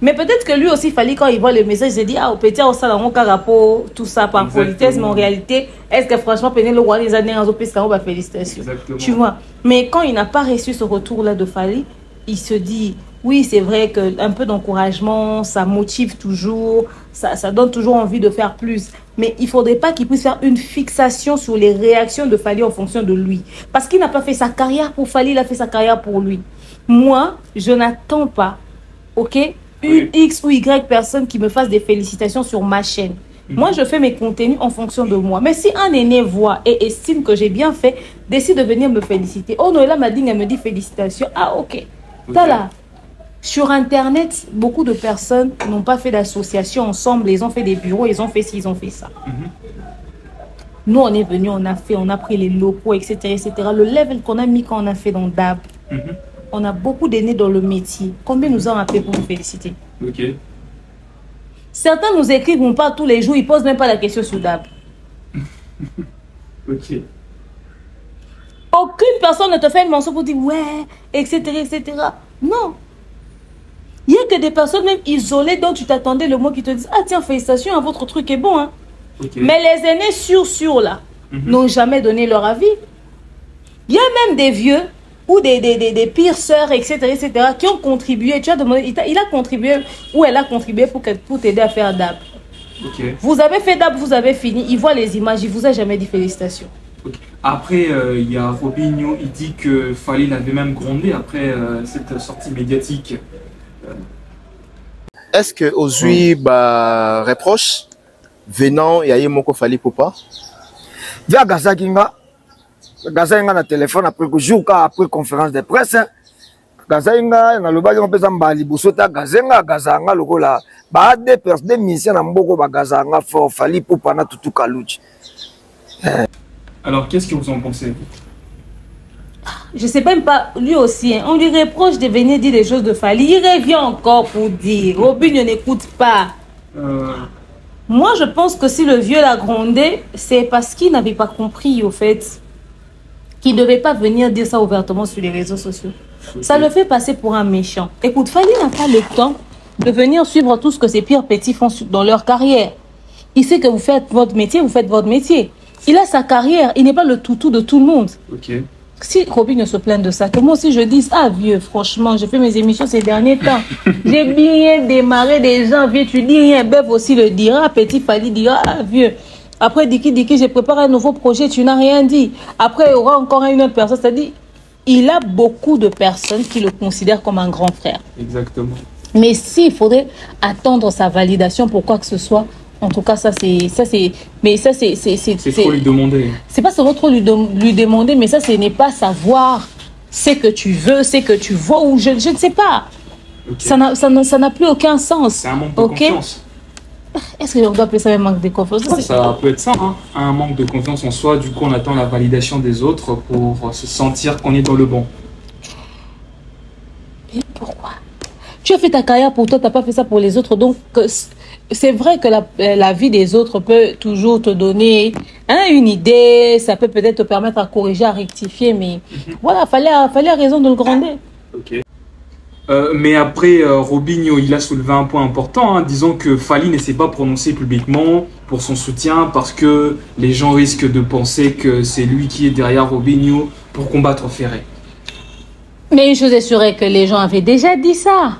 Mais peut-être que lui aussi, Fally, quand il voit le message, il se dit, ah, au petit, au salon, au tout ça par politesse, mais en réalité, est-ce que franchement, Péné le roi des années, en félicitations. Tu vois. Mais quand il n'a pas reçu ce retour-là de Fally, il se dit, oui, c'est vrai qu'un peu d'encouragement, ça motive toujours, ça donne toujours envie de faire plus. Mais il ne faudrait pas qu'il puisse faire une fixation sur les réactions de Fally en fonction de lui. Parce qu'il n'a pas fait sa carrière pour Fally, il a fait sa carrière pour lui. Moi, je n'attends pas, ok, une X ou Y personne qui me fasse des félicitations sur ma chaîne. Moi, je fais mes contenus en fonction de moi. Mais si un aîné voit et estime que j'ai bien fait, décide de venir me féliciter. Oh, Noëlla Mading, elle me dit félicitations. Ah, ok. Voilà. Sur Internet, beaucoup de personnes n'ont pas fait d'association ensemble. Ils ont fait des bureaux, ils ont fait ci, ils ont fait ça. Nous, on est venus, on a fait, on a pris les locaux, etc., etc. Le level qu'on a mis quand on a fait dans DAB. On a beaucoup d'aînés dans le métier. Combien nous ont appelé pour nous féliciter? Certains nous écrivent, on parle tous les jours, ils ne posent même pas la question sur DAB. Aucune personne ne te fait une mention pour dire ouais, etc., etc. Non. Il n'y a que des personnes même isolées dont tu t'attendais le mot qui te disent ah tiens, félicitations, hein, votre truc est bon. Hein. Okay. Mais les aînés sûrs là n'ont jamais donné leur avis. Il y a même des vieux ou des pires sœurs, etc., qui ont contribué. Tu as demandé, il a contribué ou elle a contribué pour t'aider à faire DAB. Okay. Vous avez fait DAB, vous avez fini. Il voit les images, il vous a jamais dit félicitations. Okay. Après, il y a Robinho, il dit que Fally l'avait même grondé après cette sortie médiatique. Est-ce que aujourd'hui, reproche venant et Moko Fally Poupa? Via Gazakinga na téléphone après que jour après conférence de presse. Gazakinga na lobaki on peut s'embali bosota Gazenga Gazanga lokola ba des missions na mboko ba Gazanga for Fally Poupa na tutu kaluchi. Alors, qu'est-ce que vous en pensez? Je sais même pas, lui aussi, hein, on lui reproche de venir dire des choses de Fally. Il revient encore pour dire, Robinho n'écoute pas. Moi, je pense que si le vieux l'a grondé, c'est parce qu'il n'avait pas compris, au fait, qu'il ne devait pas venir dire ça ouvertement sur les réseaux sociaux. Okay. Ça le fait passer pour un méchant. Écoute, Fally n'a pas le temps de venir suivre tout ce que ces pires petits font dans leur carrière. Il sait que vous faites votre métier, vous faites votre métier. Il a sa carrière, il n'est pas le toutou de tout le monde. Okay. Si Robinho se plaint de ça, que moi aussi je dise, ah vieux, franchement, j'ai fait mes émissions ces derniers temps. J'ai bien démarré des gens, vieux, tu dis rien, Bev aussi le dira, petit Fally dira, ah vieux. Après, Diki, j'ai préparé un nouveau projet, tu n'as rien dit. Après, il y aura encore une autre personne, c'est-à-dire, il a beaucoup de personnes qui le considèrent comme un grand frère. Exactement. Mais s'il faudrait attendre sa validation pour quoi que ce soit, en tout cas, c'est trop lui demander. C'est pas seulement trop lui demander, mais ça, ce n'est pas savoir ce que tu veux, ce que tu vois, ou je ne sais pas. Okay. Ça n'a plus aucun sens. C'est un manque de confiance. Est-ce qu'on doit appeler ça un manque de confiance? Ça peut être ça, hein. Un manque de confiance en soi. Du coup, on attend la validation des autres pour se sentir qu'on est dans le bon. Mais pourquoi? Tu as fait ta carrière pour toi, tu n'as pas fait ça pour les autres. Donc, c'est vrai que la vie des autres peut toujours te donner une idée, ça peut peut-être te permettre à corriger, à rectifier, mais voilà, fallait raison de le gronder. Ok. Mais après, Robinho, il a soulevé un point important, hein, disons que Fally ne s'est pas prononcé publiquement pour son soutien parce que les gens risquent de penser que c'est lui qui est derrière Robinho pour combattre Ferré. Mais je vous assurais que les gens avaient déjà dit ça.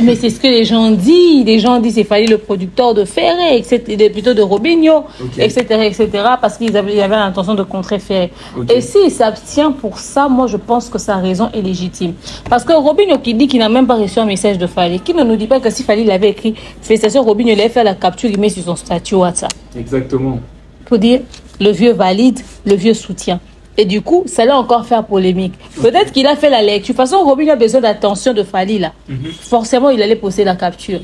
Mais c'est ce que les gens disent. Les gens disent c'est Fally le producteur de Ferré, etc., plutôt de Robinho, okay, etc., parce qu'ils avaient l'intention de contrer Ferré. Okay. Et s'il s'abstient pour ça, moi je pense que sa raison est légitime. Parce que Robinho qui dit qu'il n'a même pas reçu un message de Fally, qui ne nous dit pas que si Fally l'avait écrit, félicitations Robinho, il avait fait la capture, il met sur son statut WhatsApp. Exactement. Pour dire le vieux valide, le vieux soutient. Et du coup, ça allait encore faire polémique. Peut-être qu'il a fait la lecture. De toute façon, Robinho a besoin d'attention de Fally là. Forcément, il allait poster la capture.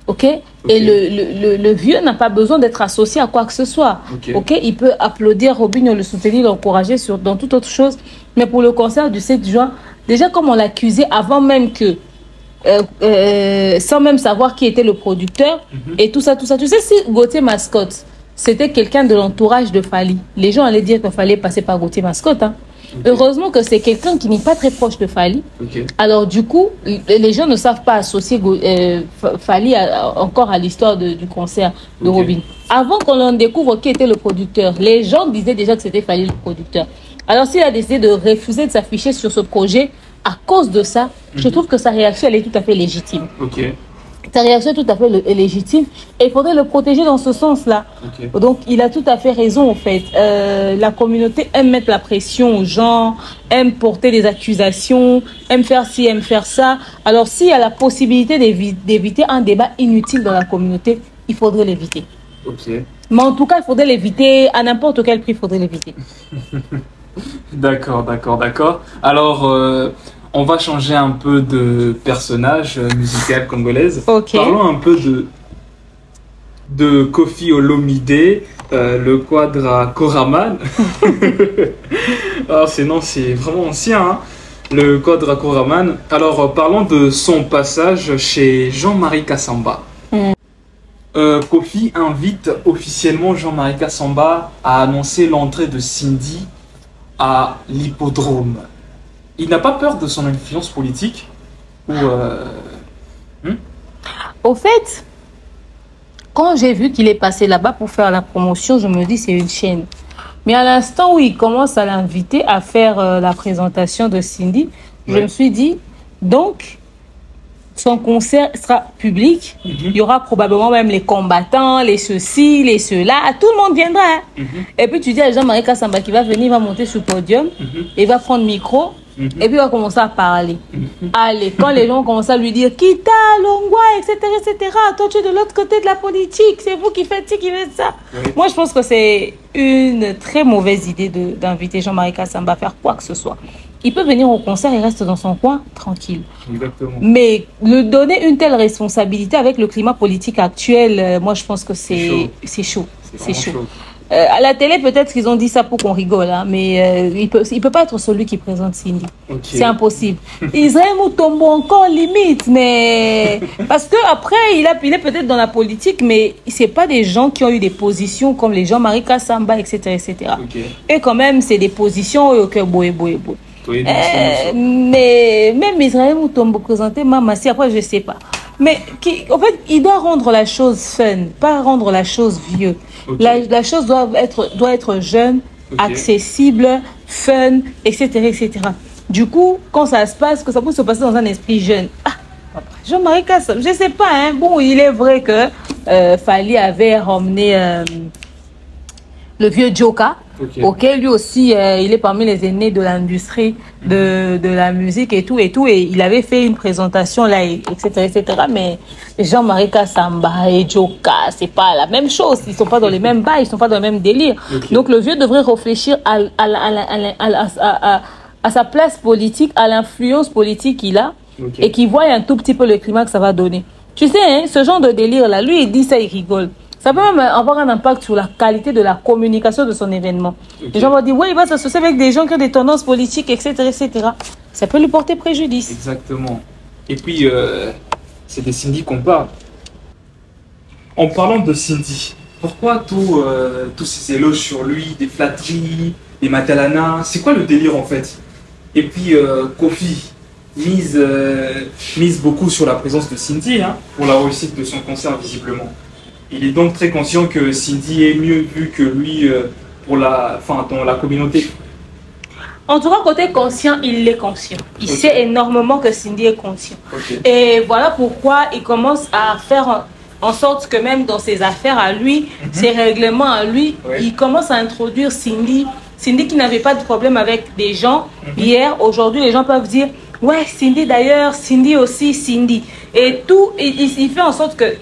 Ok? Et le vieux n'a pas besoin d'être associé à quoi que ce soit. Ok? Il peut applaudir Robinho, le soutenir, l'encourager dans toute autre chose. Mais pour le concert du 7 juin, déjà comme on l'accusait avant même que, sans même savoir qui était le producteur, et tout ça. Tu sais, si Gauthier Mascotte, c'était quelqu'un de l'entourage de Fally, les gens allaient dire qu'il fallait passer par Gauthier Mascotte. Hein. Heureusement que c'est quelqu'un qui n'est pas très proche de Fally. Alors du coup, les gens ne savent pas associer Fally encore à l'histoire du concert de Robin. Avant qu'on en découvre qui était le producteur, les gens disaient déjà que c'était Fally le producteur. Alors s'il a décidé de refuser de s'afficher sur ce projet à cause de ça, je trouve que sa réaction elle est tout à fait légitime. Ta réaction est tout à fait légitime et il faudrait le protéger dans ce sens-là. Donc, il a tout à fait raison, en fait. La communauté aime mettre la pression aux gens, aime porter des accusations, aime faire ci, aime faire ça. Alors, s'il y a la possibilité d'éviter un débat inutile dans la communauté, il faudrait l'éviter. Mais en tout cas, il faudrait l'éviter à n'importe quel prix, il faudrait l'éviter. D'accord. Alors... on va changer un peu de personnage musical congolaise. Parlons un peu de Koffi Olomide, le Quadra Koraman. Alors, sinon, c'est vraiment ancien, hein, le Quadra Koraman. Alors, parlons de son passage chez Jean-Marie Kassamba. Koffi invite officiellement Jean-Marie Kassamba à annoncer l'entrée de Cindy à l'hippodrome. Il n'a pas peur de son influence politique ou Au fait, quand j'ai vu qu'il est passé là-bas pour faire la promotion, je me dis c'est une chaîne. Mais à l'instant où il commence à l'inviter à faire la présentation de Cindy, je me suis dit, donc, son concert sera public. Il y aura probablement même les combattants, les ceci, les cela. Tout le monde viendra. Hein. Et puis tu dis à Jean-Marie Kassamba qui va venir, il va monter sur le podium, il va prendre le micro. Et puis il va commencer à parler. Allez, quand les gens commencent à lui dire Kita, Longwa, etc., toi tu es de l'autre côté de la politique, c'est vous qui faites ci, qui faites ça. Moi je pense que c'est une très mauvaise idée d'inviter Jean-Marie Kassamba à faire quoi que ce soit. Il peut venir au concert et reste dans son coin tranquille. Exactement. Mais le donner une telle responsabilité avec le climat politique actuel, moi je pense que c'est chaud. C'est chaud. À la télé, peut-être qu'ils ont dit ça pour qu'on rigole, hein, mais il peut pas être celui qui présente Cindy. C'est impossible. Israël nous tombe encore limite, mais parce que après il est peut-être dans la politique, mais c'est pas des gens qui ont eu des positions comme les Jean-Marie Kassamba, etc., etc. Et quand même, c'est des positions que mais même Israël nous tombe présenté Mamassi, après je sais pas. Mais en fait, il doit rendre la chose fun, pas rendre la chose vieux. La chose doit être jeune, accessible, fun, etc., etc. Du coup, quand ça se passe, que ça peut se passer dans un esprit jeune. Ah, Jean-Marie Kassam, je sais pas. Hein. Bon, il est vrai que Fali avait ramené le vieux Joka. Ok, lui aussi, il est parmi les aînés de l'industrie de la musique et tout, et il avait fait une présentation là, etc., etc. Mais Jean-Marie Kassamba et Joka, c'est pas la même chose. Ils sont pas dans les mêmes bails, ils sont pas dans le même délire. Donc le vieux devrait réfléchir à sa place politique, à l'influence politique qu'il a, et qu'il voit un tout petit peu le climat que ça va donner. Tu sais, hein, ce genre de délire là, lui il dit ça, il rigole. Ça peut même avoir un impact sur la qualité de la communication de son événement. Les gens vont dire, oui, il va s'associer avec des gens qui ont des tendances politiques, etc., etc. Ça peut lui porter préjudice. Exactement. Et puis, c'est de Cindy qu'on parle. En parlant de Cindy, pourquoi tous ces éloges sur lui, des flatteries, des matalanas, c'est quoi le délire en fait? Et puis, Kofi mise beaucoup sur la présence de Cindy pour la réussite de son concert visiblement. Il est donc très conscient que Cindy est mieux vue que lui dans la communauté. En tout cas, côté conscient, il est conscient. Il sait énormément que Cindy est conscient. Et voilà pourquoi il commence à faire en sorte que même dans ses affaires à lui, ses règlements à lui, il commence à introduire Cindy. Cindy qui n'avait pas de problème avec des gens hier, aujourd'hui les gens peuvent dire « Ouais, Cindy d'ailleurs, Cindy aussi, Cindy ». Et tout, il fait en sorte que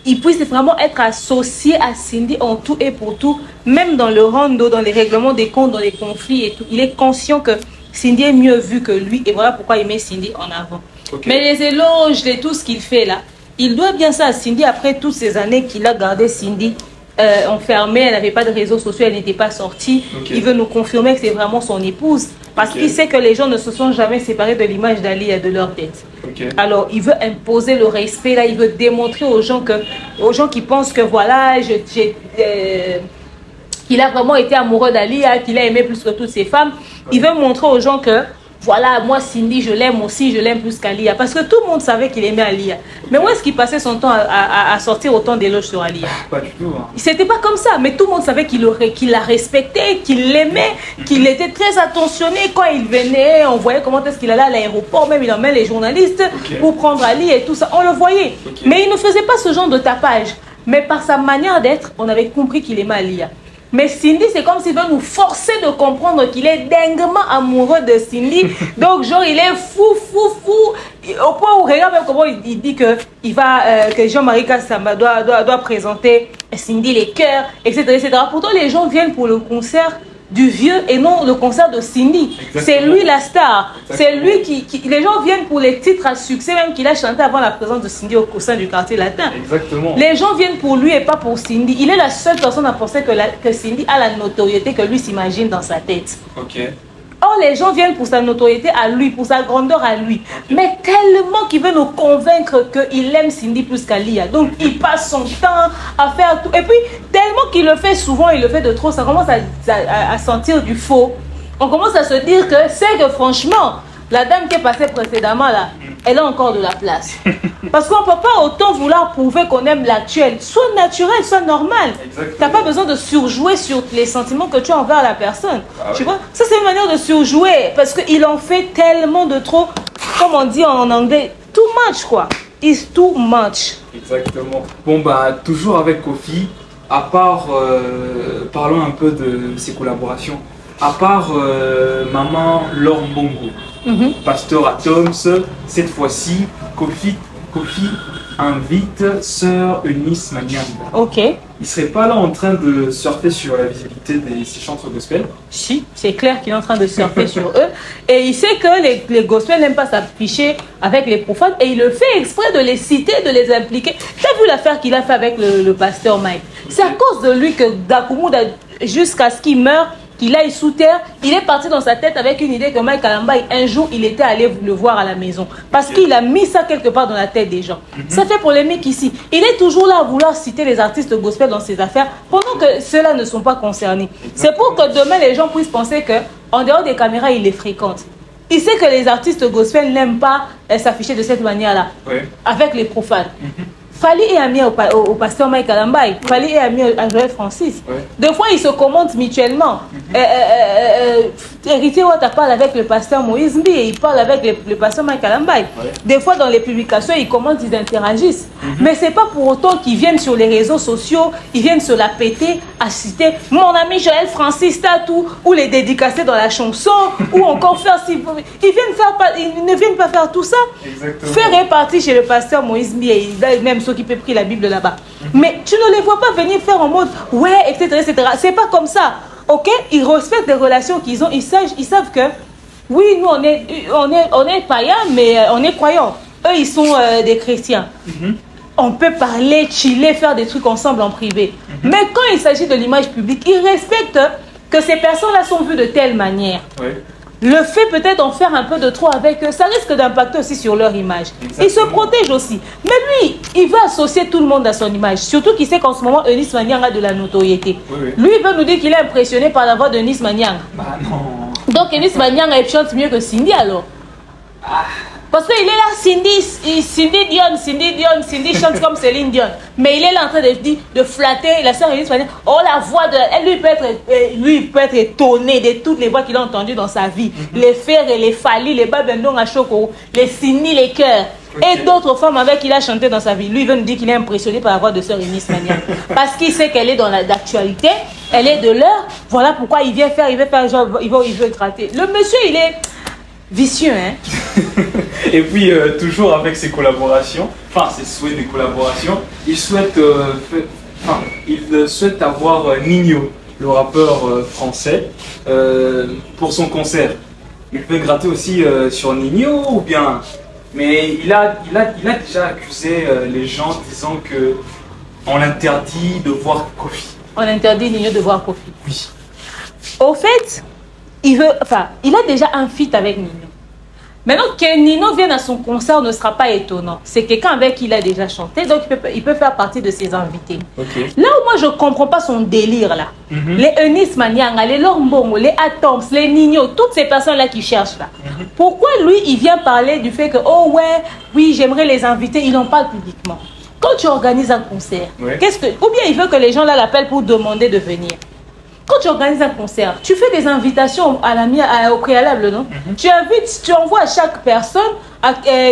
il puisse vraiment être associé à Cindy en tout et pour tout, même dans le rondo, dans les règlements des comptes, dans les conflits et tout. Il est conscient que Cindy est mieux vue que lui et voilà pourquoi il met Cindy en avant. Mais les éloges et tout ce qu'il fait là, il doit bien ça à Cindy après toutes ces années qu'il a gardé Cindy enfermée, elle n'avait pas de réseaux sociaux, elle n'était pas sortie. Il veut nous confirmer que c'est vraiment son épouse parce qu'il sait que les gens ne se sont jamais séparés de l'image d'Ali et de leur tête. Alors, il veut imposer le respect, là, il veut démontrer aux gens qui pensent que voilà, qu'il a vraiment été amoureux d'Ali, qu'il a aimé plus que toutes ces femmes. Il veut montrer aux gens que voilà, moi Cindy, je l'aime aussi, je l'aime plus qu'Alia. Parce que tout le monde savait qu'il aimait Alia. Mais où est-ce qu'il passait son temps à sortir autant d'éloges sur Alia? Pas du tout. C'était pas comme ça, mais tout le monde savait qu'il la respectait, qu'il l'aimait, qu'il était très attentionné. Quand il venait, on voyait comment est-ce qu'il allait à l'aéroport, même il emmène les journalistes pour prendre Ali et tout ça. On le voyait. Mais il ne faisait pas ce genre de tapage. Mais par sa manière d'être, on avait compris qu'il aimait Alia. Mais Cindy, c'est comme s'il veut nous forcer de comprendre qu'il est dinguement amoureux de Cindy. Donc, genre, il est fou. Au point où, regarde même comment il dit que Jean-Marie Kassamba doit présenter Cindy les cœurs, etc., etc. Pourtant, les gens viennent pour le concert du vieux et non le concert de Cindy. C'est lui la star. C'est lui les gens viennent pour les titres à succès même qu'il a chanté avant la présence de Cindy au sein du quartier latin. Exactement. Les gens viennent pour lui et pas pour Cindy. Il est la seule personne à penser que Cindy a la notoriété que lui s'imagine dans sa tête. Or, les gens viennent pour sa notoriété à lui, pour sa grandeur à lui. Mais tellement qu'il veut nous convaincre qu'il aime Cindy plus qu'Alia. Donc, il passe son temps à faire tout. Et puis, tellement qu'il le fait souvent, il le fait de trop, ça commence à sentir du faux. on commence à se dire que c'est que franchement, la dame qui est passée précédemment là, elle a encore de la place. Parce qu'on ne peut pas autant vouloir prouver qu'on aime l'actuel. Soit naturel, soit normal. Tu n'as pas besoin de surjouer sur les sentiments que tu as envers la personne. Tu vois? Ça, c'est une manière de surjouer. Parce qu'il en fait tellement de trop, comme on dit en anglais, too much quoi. It's too much. Exactement. Bon, bah, toujours avec Kofi, à part, parlons un peu de ses collaborations. À part Maman Laure Mbongo, Pasteur Atoms, cette fois-ci, Kofi invite Sœur Eunice Manyanga. Ok. Il serait pas là en train de surfer sur la visibilité de ces chantres gospel? Si, c'est clair qu'il est en train de surfer sur eux. Et il sait que les gospels n'aiment pas s'afficher avec les profanes. Et il le fait exprès de les citer, de les impliquer. Tu as vu l'affaire qu'il a fait avec le pasteur Mike? C'est à cause de lui que Dakumu, jusqu'à ce qu'il meure, qu'il aille sous terre, il est parti dans sa tête avec une idée que Mike Kalambaï, un jour, il était allé le voir à la maison. Parce qu'il a mis ça quelque part dans la tête des gens. Ça fait polémique ici. Il est toujours là à vouloir citer les artistes gospel dans ses affaires, pendant que ceux-là ne sont pas concernés. C'est pour que demain, les gens puissent penser qu'en dehors des caméras, il les fréquente. Il sait que les artistes gospel n'aiment pas s'afficher de cette manière-là, avec les profanes. Fali est ami au pasteur Mike Kalambaï. Fali est ami à Joël Francis. Des fois, ils se commentent mutuellement. Héritier Ouattara parle avec le pasteur Moïse Mbi et il parle avec le pasteur Mike Kalambaï. Des fois, dans les publications, ils commentent, ils interagissent. Mais ce n'est pas pour autant qu'ils viennent sur les réseaux sociaux, ils viennent se la péter à citer mon ami Joël Francis Tatou ou les dédicacer dans la chanson ou encore faire si. Ils ne viennent pas faire tout ça. Faire répartir chez le pasteur Moïse Mbi et même ceux qui peuvent prendre la Bible là-bas. Mais tu ne les vois pas venir faire en mode ouais, etc. etc. C'est pas comme ça. Ok, ils respectent les relations qu'ils ont. Ils savent que oui, nous on est païens, mais on est croyants. Eux, ils sont des chrétiens. On peut parler, chiller, faire des trucs ensemble en privé. Mais quand il s'agit de l'image publique, ils respectent que ces personnes-là sont vues de telle manière. Le fait peut-être en faire un peu de trop avec eux, ça risque d'impacter aussi sur leur image. Ils se protègent aussi. Mais lui, il veut associer tout le monde à son image. Surtout qu'il sait qu'en ce moment, Eunice Manyanga a de la notoriété. Lui, il veut nous dire qu'il est impressionné par la voix d'Eunice Manyanga. Bah non. Donc Eunice Manyanga, elle chante mieux que Cindy alors. Parce qu'il est là, Cindy chante comme Céline Dion. Mais il est là en train de flatter la sœur Eunice Manyanga. Oh, la voix de elle, lui peut être étonné de toutes les voix qu'il a entendues dans sa vie. Les fers et les Fali, les Babendong à Choko, les Cindy, les cœurs. Et d'autres femmes avec qui il a chanté dans sa vie. Lui, il veut nous dire qu'il est impressionné par la voix de sœur Eunice Manyanga. Parce qu'il sait qu'elle est dans l'actualité, elle est de l'heure. Voilà pourquoi il veut faire genre, il veut gratter. Le monsieur, il est vicieux, hein. Et puis, toujours avec ses collaborations, enfin ses souhaits de collaboration, il souhaite avoir Nino, le rappeur français, pour son concert. Il peut gratter aussi sur Nino ou bien... Mais il a déjà accusé les gens disant que on l'interdit de voir Kofi. On interdit Nino de voir Kofi. Oui. Au fait, il a déjà un feat avec Nino. Maintenant que Nino vienne à son concert ne sera pas étonnant. C'est quelqu'un avec qui il a déjà chanté, donc il peut faire partie de ses invités. Là où moi je ne comprends pas son délire là, les Eunice Manyanga, les Laure Mbongo, les Atoms, les Nino, toutes ces personnes-là qui cherchent là. Pourquoi lui il vient parler du fait que oh ouais, oui j'aimerais les inviter, il en parle publiquement. Quand tu organises un concert, ou bien il veut que les gens là l'appellent pour demander de venir. Quand tu organises un concert, tu fais des invitations au préalable, non? Tu invites, tu envoies à chaque personne,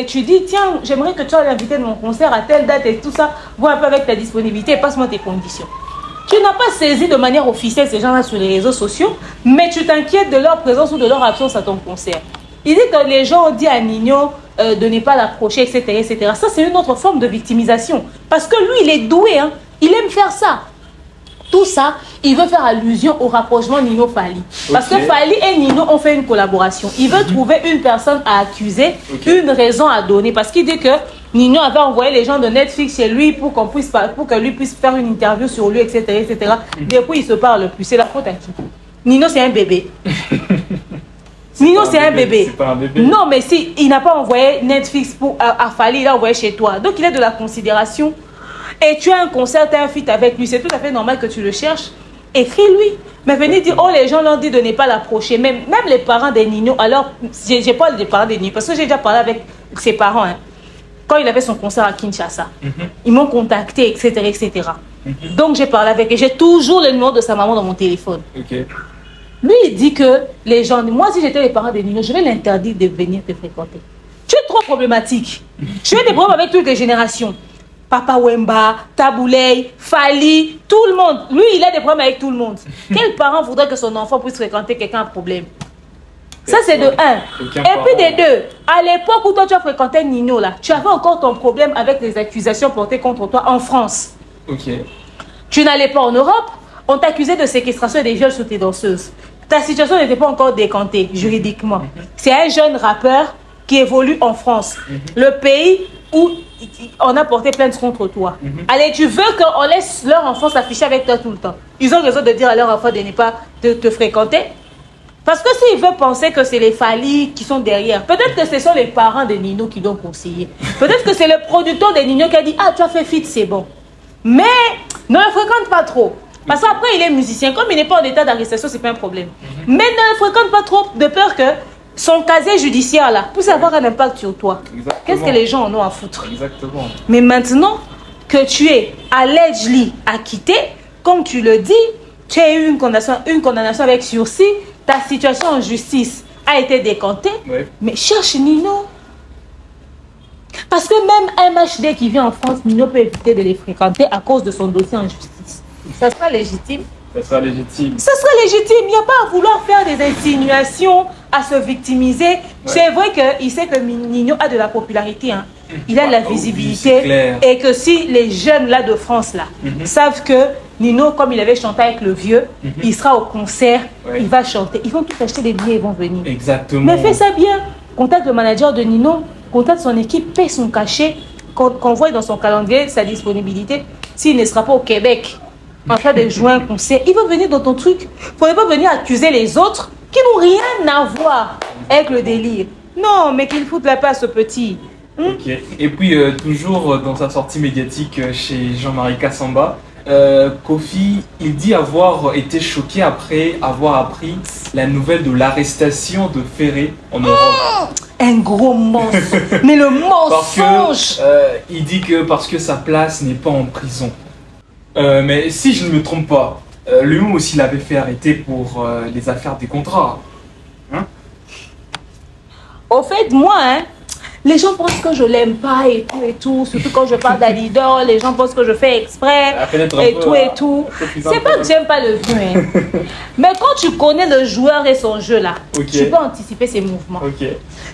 tu dis, tiens, j'aimerais que tu sois l'invité de mon concert à telle date et tout ça, vois un peu avec ta disponibilité, passe-moi tes conditions. Tu n'as pas saisi de manière officielle ces gens-là sur les réseaux sociaux, mais tu t'inquiètes de leur présence ou de leur absence à ton concert. Il dit que les gens ont dit à Nino de ne pas l'approcher, etc., etc. Ça, c'est une autre forme de victimisation. Parce que lui, il est doué, hein? Il aime faire ça. Tout ça, il veut faire allusion au rapprochement Nino-Fali. Parce que Fali et Nino ont fait une collaboration. Il veut trouver une personne à accuser, une raison à donner. Parce qu'il dit que Nino avait envoyé les gens de Netflix chez lui pour que lui puisse faire une interview sur lui, etc. etc. Depuis, il ne se parle plus. C'est la faute à qui? Nino, c'est un bébé. Nino, c'est un bébé. C'est pas un bébé. Non, mais si il n'a pas envoyé Netflix à Fali, il a envoyé chez toi. Donc, il est de la considération. Et tu as un concert, tu as un feat avec lui, c'est tout à fait normal que tu le cherches. écris-lui. Mais venez dire, oh, les gens l'ont dit de ne pas l'approcher. Même les parents des Nino, alors, j'ai pas les parents des Nino, parce que j'ai déjà parlé avec ses parents, hein, quand il avait son concert à Kinshasa. Ils m'ont contacté, etc., etc. Donc, j'ai parlé avec, et j'ai toujours le numéro de sa maman dans mon téléphone. Lui, il dit que les gens, moi, si j'étais les parents des Nino, je vais l'interdire de venir te fréquenter. Tu es trop problématique. Tu as des problèmes avec toutes les générations. Papa Wemba, Tabouley, Fali, tout le monde. Lui, il a des problèmes avec tout le monde. Quel parent voudrait que son enfant puisse fréquenter quelqu'un à problème? Ça, c'est de 1. Et puis de 2, à l'époque où toi, tu as fréquenté Nino, là, tu avais encore ton problème avec les accusations portées contre toi en France. Tu n'allais pas en Europe, on t'accusait de séquestration et des viols sur tes danseuses. Ta situation n'était pas encore décantée juridiquement. C'est un jeune rappeur qui évolue en France. Le pays où on a porté plainte contre toi. Allez, tu veux qu'on laisse leur enfant s'afficher avec toi tout le temps? Ils ont raison de dire à leur enfant de ne pas te fréquenter. Parce que s'ils veulent penser que c'est les Fali qui sont derrière, peut-être que ce sont les parents de Nino qui l'ont conseillé. Peut-être que c'est le producteur de Nino qui a dit, ah, tu as fait fit, c'est bon. Mais ne le fréquente pas trop. Parce qu'après, il est musicien. Comme il n'est pas en état d'arrestation, c'est pas un problème. Mais ne le fréquente pas trop de peur que son casier judiciaire là puisse avoir un impact sur toi. Qu'est-ce que les gens en ont à foutre? Mais maintenant que tu es allegedly acquitté, comme tu le dis, tu as eu une condamnation avec sursis, ta situation en justice a été décantée, mais cherche Nino. Parce que même un MHD qui vient en France, Nino peut éviter de les fréquenter à cause de son dossier en justice. Ça sera légitime? Ça sera légitime. Ça sera légitime. Il n'y a pas à vouloir faire des insinuations, à se victimiser. C'est vrai qu'il sait que Nino a de la popularité. Hein. Il a de la visibilité. Et que si les jeunes là de France là savent que Nino, comme il avait chanté avec le vieux, il sera au concert, il va chanter. Ils vont tout acheter des billets, ils vont venir. Exactement. Mais fais ça bien. Contacte le manager de Nino, contacte son équipe, paie son cachet, qu'on voit dans son calendrier sa disponibilité. S'il ne sera pas au Québec en train de jouer un concert, il va venir dans ton truc. Il ne faudrait pas venir accuser les autres qui n'ont rien à voir avec le délire. Non, mais qu'il foute la paix à ce petit. Et puis, toujours dans sa sortie médiatique chez Jean-Marie Kassamba, Kofi, il dit avoir été choqué après avoir appris la nouvelle de l'arrestation de Ferré en Europe. Un gros mensonge. Mais le mensonge. Il dit que parce que sa place n'est pas en prison. Mais si je ne me trompe pas, lui aussi l'avait fait arrêter pour les affaires des contrats. Hein? Au fait, moi, hein, les gens pensent que je l'aime pas et tout. Surtout quand je parle d'Alidor, les gens pensent que je fais exprès et tout. C'est pas que j'aime pas le jeu. Hein. Mais quand tu connais le joueur et son jeu là, tu peux anticiper ses mouvements.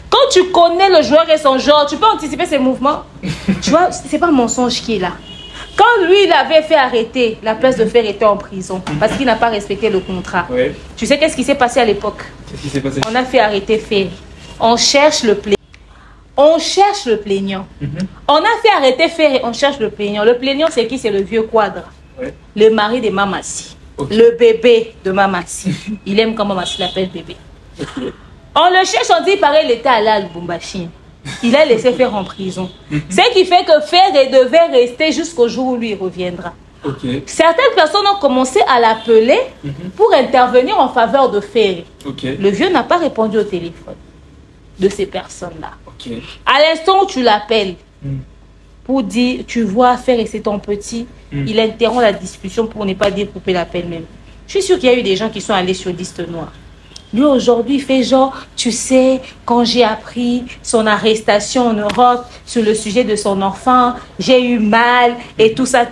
Quand tu connais le joueur et son genre, tu peux anticiper ses mouvements. Tu vois, c'est pas un mensonge qui est là. Quand lui, il avait fait arrêter, la place de fer était en prison parce qu'il n'a pas respecté le contrat. Tu sais qu'est-ce qui s'est passé à l'époque? Qu'est-ce qui s'est passé? On a fait arrêter Fer. On cherche le plaignant. On cherche le plaignant. On a fait arrêter Fer et on cherche le plaignant. Le plaignant, c'est qui? C'est le vieux Quadre. Le mari de Mamassi. Le bébé de Mamassi. Il aime quand Mamassi l'appelle bébé. On le cherche, on dit pareil, il était allé à Lubumbashi. Il a laissé Fer en prison. Ce qui fait que Fer devait rester jusqu'au jour où lui reviendra. Certaines personnes ont commencé à l'appeler pour intervenir en faveur de Fer. Le vieux n'a pas répondu au téléphone de ces personnes-là. À l'instant où tu l'appelles pour dire, tu vois, Fer et c'est ton petit, il interrompt la discussion pour ne pas dire couper l'appel même. Je suis sûre qu'il y a eu des gens qui sont allés sur liste noire. Lui, aujourd'hui, il fait genre, tu sais, quand j'ai appris son arrestation en Europe sur le sujet de son enfant, j'ai eu mal et tout ça.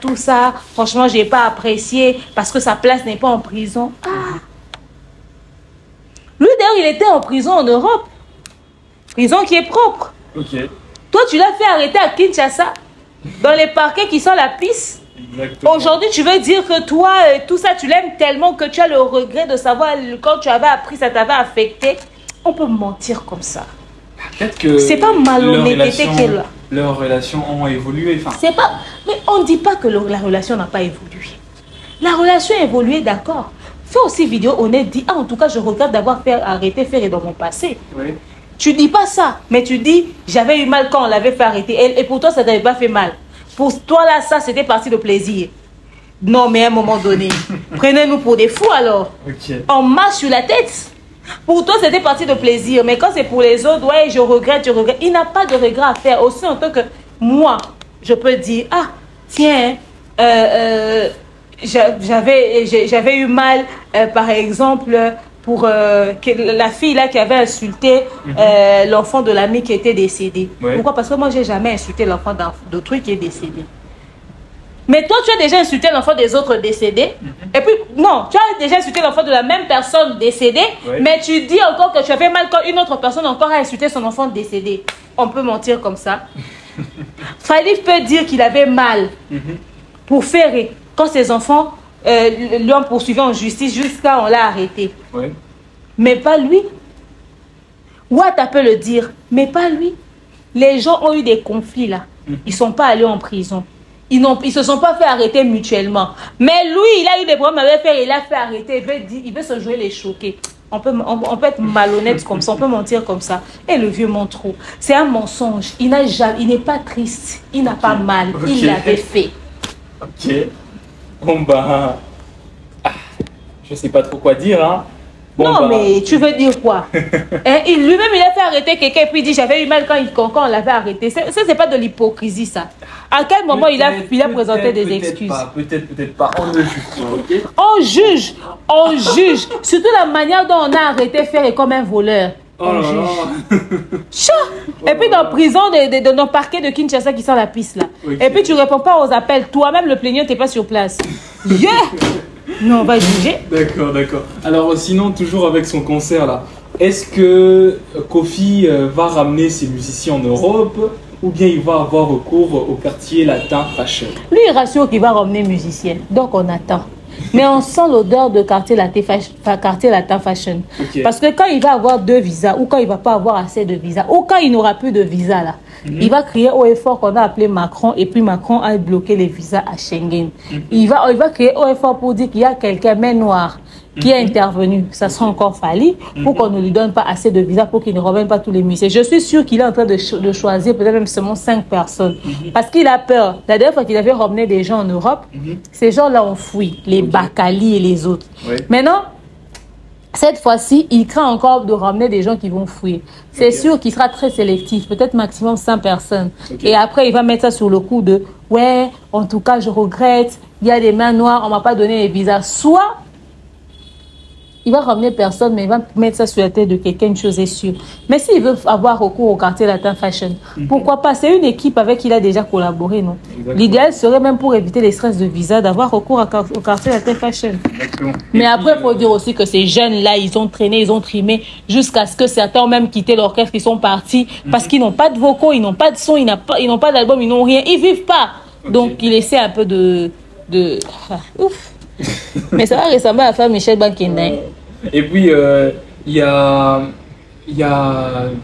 Franchement, je n'ai pas apprécié parce que sa place n'est pas en prison. Ah. Lui, d'ailleurs, il était en prison en Europe. Prison qui est propre. Toi, tu l'as fait arrêter à Kinshasa, dans les parquets qui sont la piste. Aujourd'hui, tu veux dire que toi, tout ça, tu l'aimes tellement que tu as le regret de savoir quand tu avais appris, ça t'avait affecté. On peut mentir comme ça. Peut-être que c'est pas malhonnêteté qui est là. Leurs relations ont évolué. C'est pas. Mais on ne dit pas que la relation n'a pas évolué. La relation a évolué, d'accord. Fais aussi vidéo honnête, dis, ah, en tout cas, je regrette d'avoir arrêté Ferré dans mon passé. Tu dis pas ça, mais tu dis, j'avais eu mal quand on l'avait fait arrêter. Et pour toi, ça t'avait pas fait mal. Pour toi, là, ça, c'était parti de plaisir. Non, mais à un moment donné, prenez-nous pour des fous alors. Ok. On marche sur la tête. Pour toi, c'était parti de plaisir. Mais quand c'est pour les autres, ouais, je regrette, je regrette. Il n'a pas de regret à faire. Aussi en tant que moi, je peux dire, ah, tiens, j'avais eu mal, par exemple, pour la fille là qui avait insulté l'enfant de l'ami qui était décédé. Ouais. Pourquoi? Parce que moi, j'ai jamais insulté l'enfant d'autrui qui est décédé. Mais toi, tu as déjà insulté l'enfant des autres décédés. Et puis, non, tu as déjà insulté l'enfant de la même personne décédée. Ouais. Mais tu dis encore que tu as fait mal quand une autre personne encore a insulté son enfant décédé. On peut mentir comme ça. Khalif peut dire qu'il avait mal pour faire quand ses enfants lui ont poursuivi en justice jusqu'à on l'a arrêté. Ouais. Mais pas lui. Ouattara peut le dire, mais pas lui. Les gens ont eu des conflits là. Ils ne sont pas allés en prison. Ils ne se sont pas fait arrêter mutuellement. Mais lui, il a eu des problèmes avec faire, il a fait arrêter. Il veut se jouer les choqués. On peut être malhonnête comme ça, on peut mentir comme ça. Et le vieux ment trop. C'est un mensonge. Il n'est pas triste. Il n'a pas mal. Il l'avait fait. Ok. Bon bah... je sais pas trop quoi dire, hein. Bon, Non, mais tu veux dire quoi? Lui-même, il a fait arrêter quelqu'un et puis il dit j'avais eu mal quand on l'avait arrêté. Ça, c'est pas de l'hypocrisie, ça. À quel moment il a présenté des excuses? Peut-être pas. On ne juge pas, ok? On juge. Surtout la manière dont on a arrêté faire comme un voleur. Oh là là. Et puis dans la prison de nos parquets de Kinshasa qui sort la piste là. Okay. Et puis tu réponds pas aux appels. Toi-même, le plaignant, t'es pas sur place. Yeah! Non, on va juger. D'accord. Alors sinon, toujours avec son concert là, est-ce que Kofi va ramener ses musiciens en Europe ou bien il va avoir recours au quartier latin fashion? Lui, il rassure qu'il va ramener musicien. Donc on attend. Mais on sent l'odeur de quartier latin fashion. Okay. Parce que quand il va avoir 2 visas, ou quand il va pas avoir assez de visas, ou quand il n'aura plus de visas là, il va crier haut et fort qu'on a appelé Macron, et puis Macron a bloqué les visas à Schengen. Il va crier haut et fort pour dire qu'il y a quelqu'un, main noire, qui est intervenu. Ça sera encore fallu pour qu'on ne lui donne pas assez de visas pour qu'il ne revienne pas tous les musées. Je suis sûre qu'il est en train de choisir peut-être même seulement 5 personnes. Parce qu'il a peur. La dernière fois qu'il avait ramené des gens en Europe, ces gens-là ont fui, les Bakali et les autres. Ouais. Maintenant, cette fois-ci, il craint encore de ramener des gens qui vont fuir. C'est sûr qu'il sera très sélectif, peut-être maximum 100 personnes. Et après, il va mettre ça sur le coup de « Ouais, en tout cas, je regrette, il y a des mains noires, on ne m'a pas donné les visas. » Soit il va ramener personne, mais il va mettre ça sur la tête de quelqu'un, une chose est sûre. Mais s'il veut avoir recours au quartier latin fashion, pourquoi pas? C'est une équipe avec qui il a déjà collaboré, non? L'idéal serait même pour éviter les stress de visa d'avoir recours au quartier latin fashion. Exactement. Mais après, il faut dire aussi que ces jeunes-là, ils ont traîné, ils ont trimé jusqu'à ce que certains ont même quitté l'orchestre, ils sont partis parce qu'ils n'ont pas de vocaux, ils n'ont pas de son, ils n'ont pas d'album, ils n'ont rien, ils vivent pas. Donc, il essaie un peu de... Ouf. Mais ça va ressembler à la femme Michel Bankendin. Et puis, il y a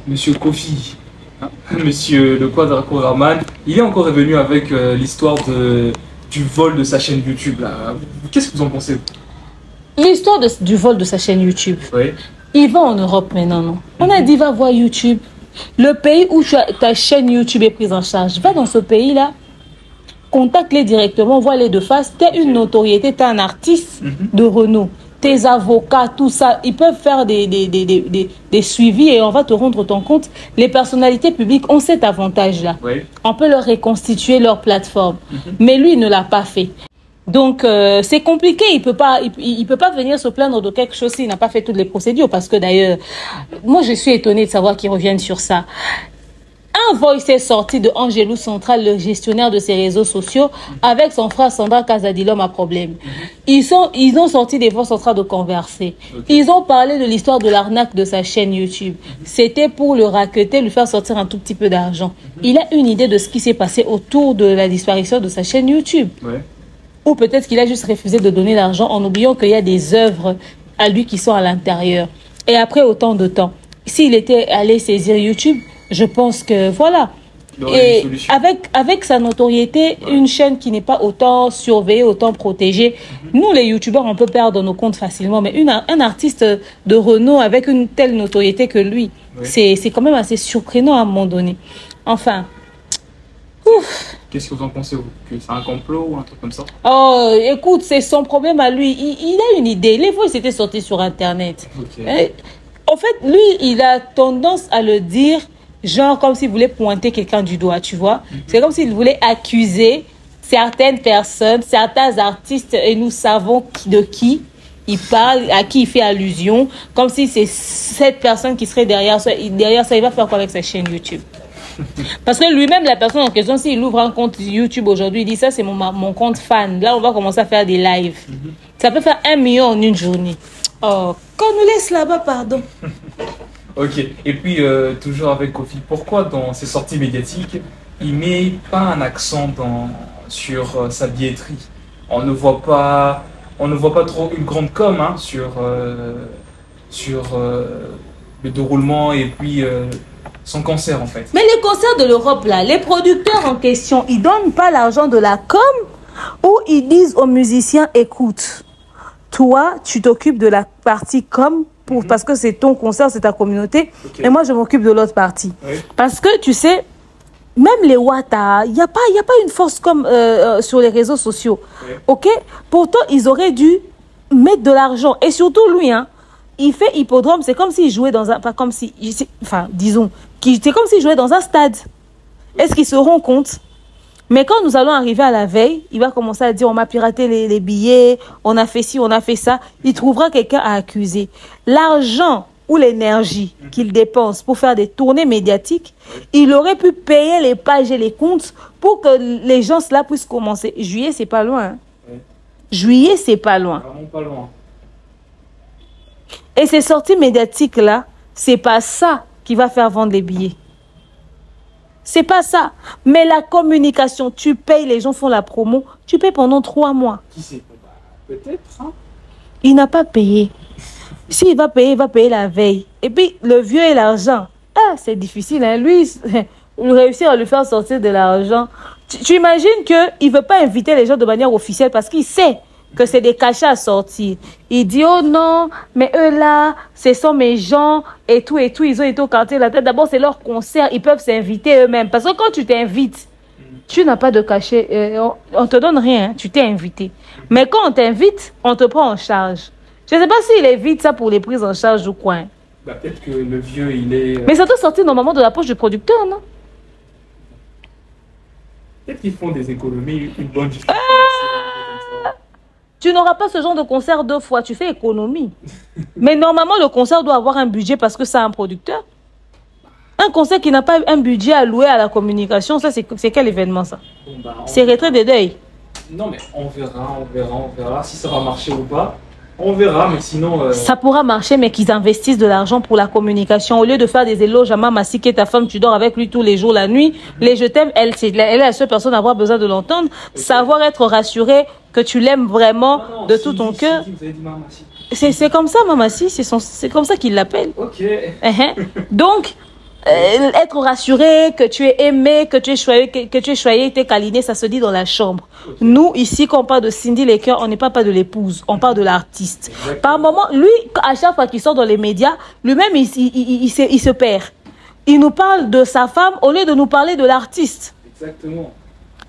Monsieur Kofi, hein, Monsieur le Quadraco Raman. Il est encore revenu avec l'histoire du vol de sa chaîne YouTube. Qu'est-ce que vous en pensez? L'histoire du vol de sa chaîne YouTube. Oui. Il va en Europe maintenant, non? On a dit, va voir YouTube. Le pays où ta chaîne YouTube est prise en charge. Va dans ce pays-là. Contacte-les directement, vois-les de face. Tu es une notoriété, tu es un artiste de renom. Tes avocats, tout ça, ils peuvent faire des suivis et on va te rendre ton compte. Les personnalités publiques ont cet avantage-là. Oui. On peut leur reconstituer leur plateforme. Mais lui, il ne l'a pas fait. Donc, c'est compliqué. Il peut pas venir se plaindre de quelque chose s'il n'a pas fait toutes les procédures. Parce que d'ailleurs, moi, je suis étonnée de savoir qu'ils reviennent sur ça. Un voice est sorti de Angelou Central, le gestionnaire de ses réseaux sociaux, avec son frère Sandra Casadilom à problème. Ils ont sorti des voix en train de converser. Ils ont parlé de l'histoire de l'arnaque de sa chaîne YouTube. C'était pour le racketter, lui faire sortir un tout petit peu d'argent. Il a une idée de ce qui s'est passé autour de la disparition de sa chaîne YouTube. Ouais. Ou peut-être qu'il a juste refusé de donner l'argent en oubliant qu'il y a des œuvres à lui qui sont à l'intérieur. Et après autant de temps, s'il était allé saisir YouTube, je pense que voilà. Et avec sa notoriété, une chaîne qui n'est pas autant surveillée, autant protégée, nous les youtubeurs, on peut perdre nos comptes facilement, mais un artiste de renom avec une telle notoriété que lui, c'est quand même assez surprenant à un moment donné. Enfin, Ouf. Qu'est-ce que vous en pensez, vous? Que c'est un complot ou un truc comme ça? Oh, écoute, c'est son problème à lui. Il a une idée. Les fois, il s'était sorti sur Internet. Okay. En fait, lui, il a tendance à le dire, genre comme s'il voulait pointer quelqu'un du doigt, tu vois. C'est comme s'il voulait accuser certaines personnes, certains artistes, et nous savons de qui il parle, à qui il fait allusion, comme si c'est cette personne qui serait derrière ça. Derrière ça, il va faire quoi avec sa chaîne YouTube? Parce que lui-même, la personne en question, s'il ouvre un compte YouTube aujourd'hui, il dit ça, c'est mon compte fan. Là, on va commencer à faire des lives. Ça peut faire 1 million en une journée. Oh, qu'on nous laisse là-bas, pardon. Ok, et puis toujours avec Kofi, pourquoi dans ses sorties médiatiques, il met pas un accent sur sa billetterie? On ne voit pas trop une grande com hein, sur le déroulement et puis son concert en fait. Mais les concerts de l'Europe là, les producteurs en question, ils donnent pas l'argent de la com ou ils disent aux musiciens, écoute, toi, tu t'occupes de la partie com parce que c'est ton concert, c'est ta communauté. Okay. Et moi, je m'occupe de l'autre partie. Oui. Parce que, tu sais, même les Wata, il n'y a pas une force comme sur les réseaux sociaux. Oui. OK? Pourtant, ils auraient dû mettre de l'argent. Et surtout, lui, hein, il fait hippodrome, c'est comme s'il jouait dans un... Pas comme si... Enfin, disons, c'est comme s'il jouait dans un stade. Est-ce qu'ils se rendent compte? Mais quand nous allons arriver à la veille, il va commencer à dire on m'a piraté les billets, on a fait ci, on a fait ça. Il trouvera quelqu'un à accuser. L'argent ou l'énergie qu'il dépense pour faire des tournées médiatiques, il aurait pu payer les pages et les comptes pour que les gens cela puissent commencer. Juillet, c'est pas loin. Hein. Oui. Juillet, c'est pas loin. Vraiment pas loin. Et ces sorties médiatiques-là, c'est pas ça qui va faire vendre les billets. C'est pas ça. Mais la communication, tu payes, les gens font la promo, tu payes pendant 3 mois. Qui sait? Peut-être. Hein? Il n'a pas payé. S'il va payer, il va payer la veille. Et puis, le vieux et l'argent. Ah, c'est difficile. Hein? Lui, réussir à lui faire sortir de l'argent. Tu imagines qu'il ne veut pas inviter les gens de manière officielle parce qu'il sait que c'est des cachets à sortir. Il dit, oh non, mais eux là, ce sont mes gens, et tout, ils ont été au quartier de la tête. D'abord, c'est leur concert, ils peuvent s'inviter eux-mêmes. Parce que quand tu t'invites, tu n'as pas de cachet, on te donne rien, hein, tu t'es invité. Mais quand on t'invite, on te prend en charge. Je ne sais pas s'il évite ça pour les prises en charge ou quoi. Hein. Bah, peut-être que le vieux, il est... Mais ça doit sortir normalement de la poche du producteur, non? Peut-être qu'ils font des économies, une bonne différence. Tu n'auras pas ce genre de concert 2 fois, tu fais économie. Mais normalement, le concert doit avoir un budget parce que c'est un producteur. Un concert qui n'a pas un budget alloué à la communication, ça c'est quel événement ça? Bon, bah, c'est retrait de deuil. Non mais on verra si ça va marcher ou pas. On verra, mais sinon... Ça pourra marcher, mais qu'ils investissent de l'argent pour la communication. Au lieu de faire des éloges à Mamassi, qui est ta femme, tu dors avec lui tous les jours, la nuit. Les je t'aime, elle est la seule personne à avoir besoin de l'entendre. Okay. Savoir être rassuré que tu l'aimes vraiment de tout ton cœur. C'est comme ça, Mamassi, c'est comme ça qu'il l'appelle. Ok. Donc... être rassuré, que tu es aimé, que tu es choyé, t'es câliné, ça se dit dans la chambre. Okay. Nous, ici, quand on parle de Cindy Laker, on n'est pas de l'épouse, on parle de l'artiste. Par moment, lui, à chaque fois qu'il sort dans les médias, lui-même, il se perd. Il nous parle de sa femme au lieu de nous parler de l'artiste. Exactement.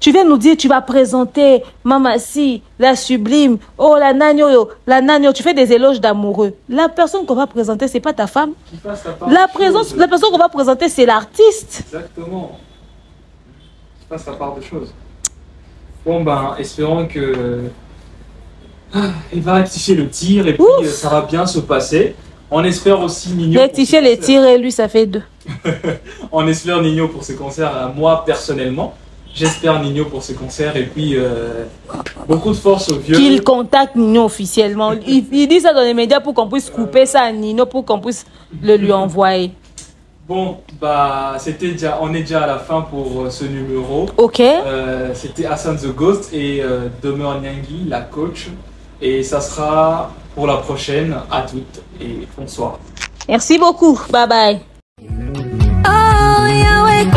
Tu viens nous dire, tu vas présenter Mamassi, la sublime, oh la nagno, tu fais des éloges d'amoureux. La personne qu'on va présenter, c'est pas ta femme. La personne qu'on va présenter, c'est l'artiste. Exactement. Qui fasse sa part de choses. Bon ben, espérons que il va rectifier le tir et puis ça va bien se passer. On espère aussi Nino. Rectifier les tirs et lui, ça fait 2. On espère Nino pour ce concert, moi personnellement. J'espère Nino pour ce concert et puis beaucoup de force au vieux. Qu'il contacte Nino officiellement. Il dit ça dans les médias pour qu'on puisse couper ça à Nino, pour qu'on puisse le lui envoyer. Bon, bah on est déjà à la fin pour ce numéro. Ok. C'était Hassan the Ghost et Demeure Nyangi, la coach. Et ça sera pour la prochaine. À toutes et bonsoir. Merci beaucoup. Bye bye. Oh, Yahweh,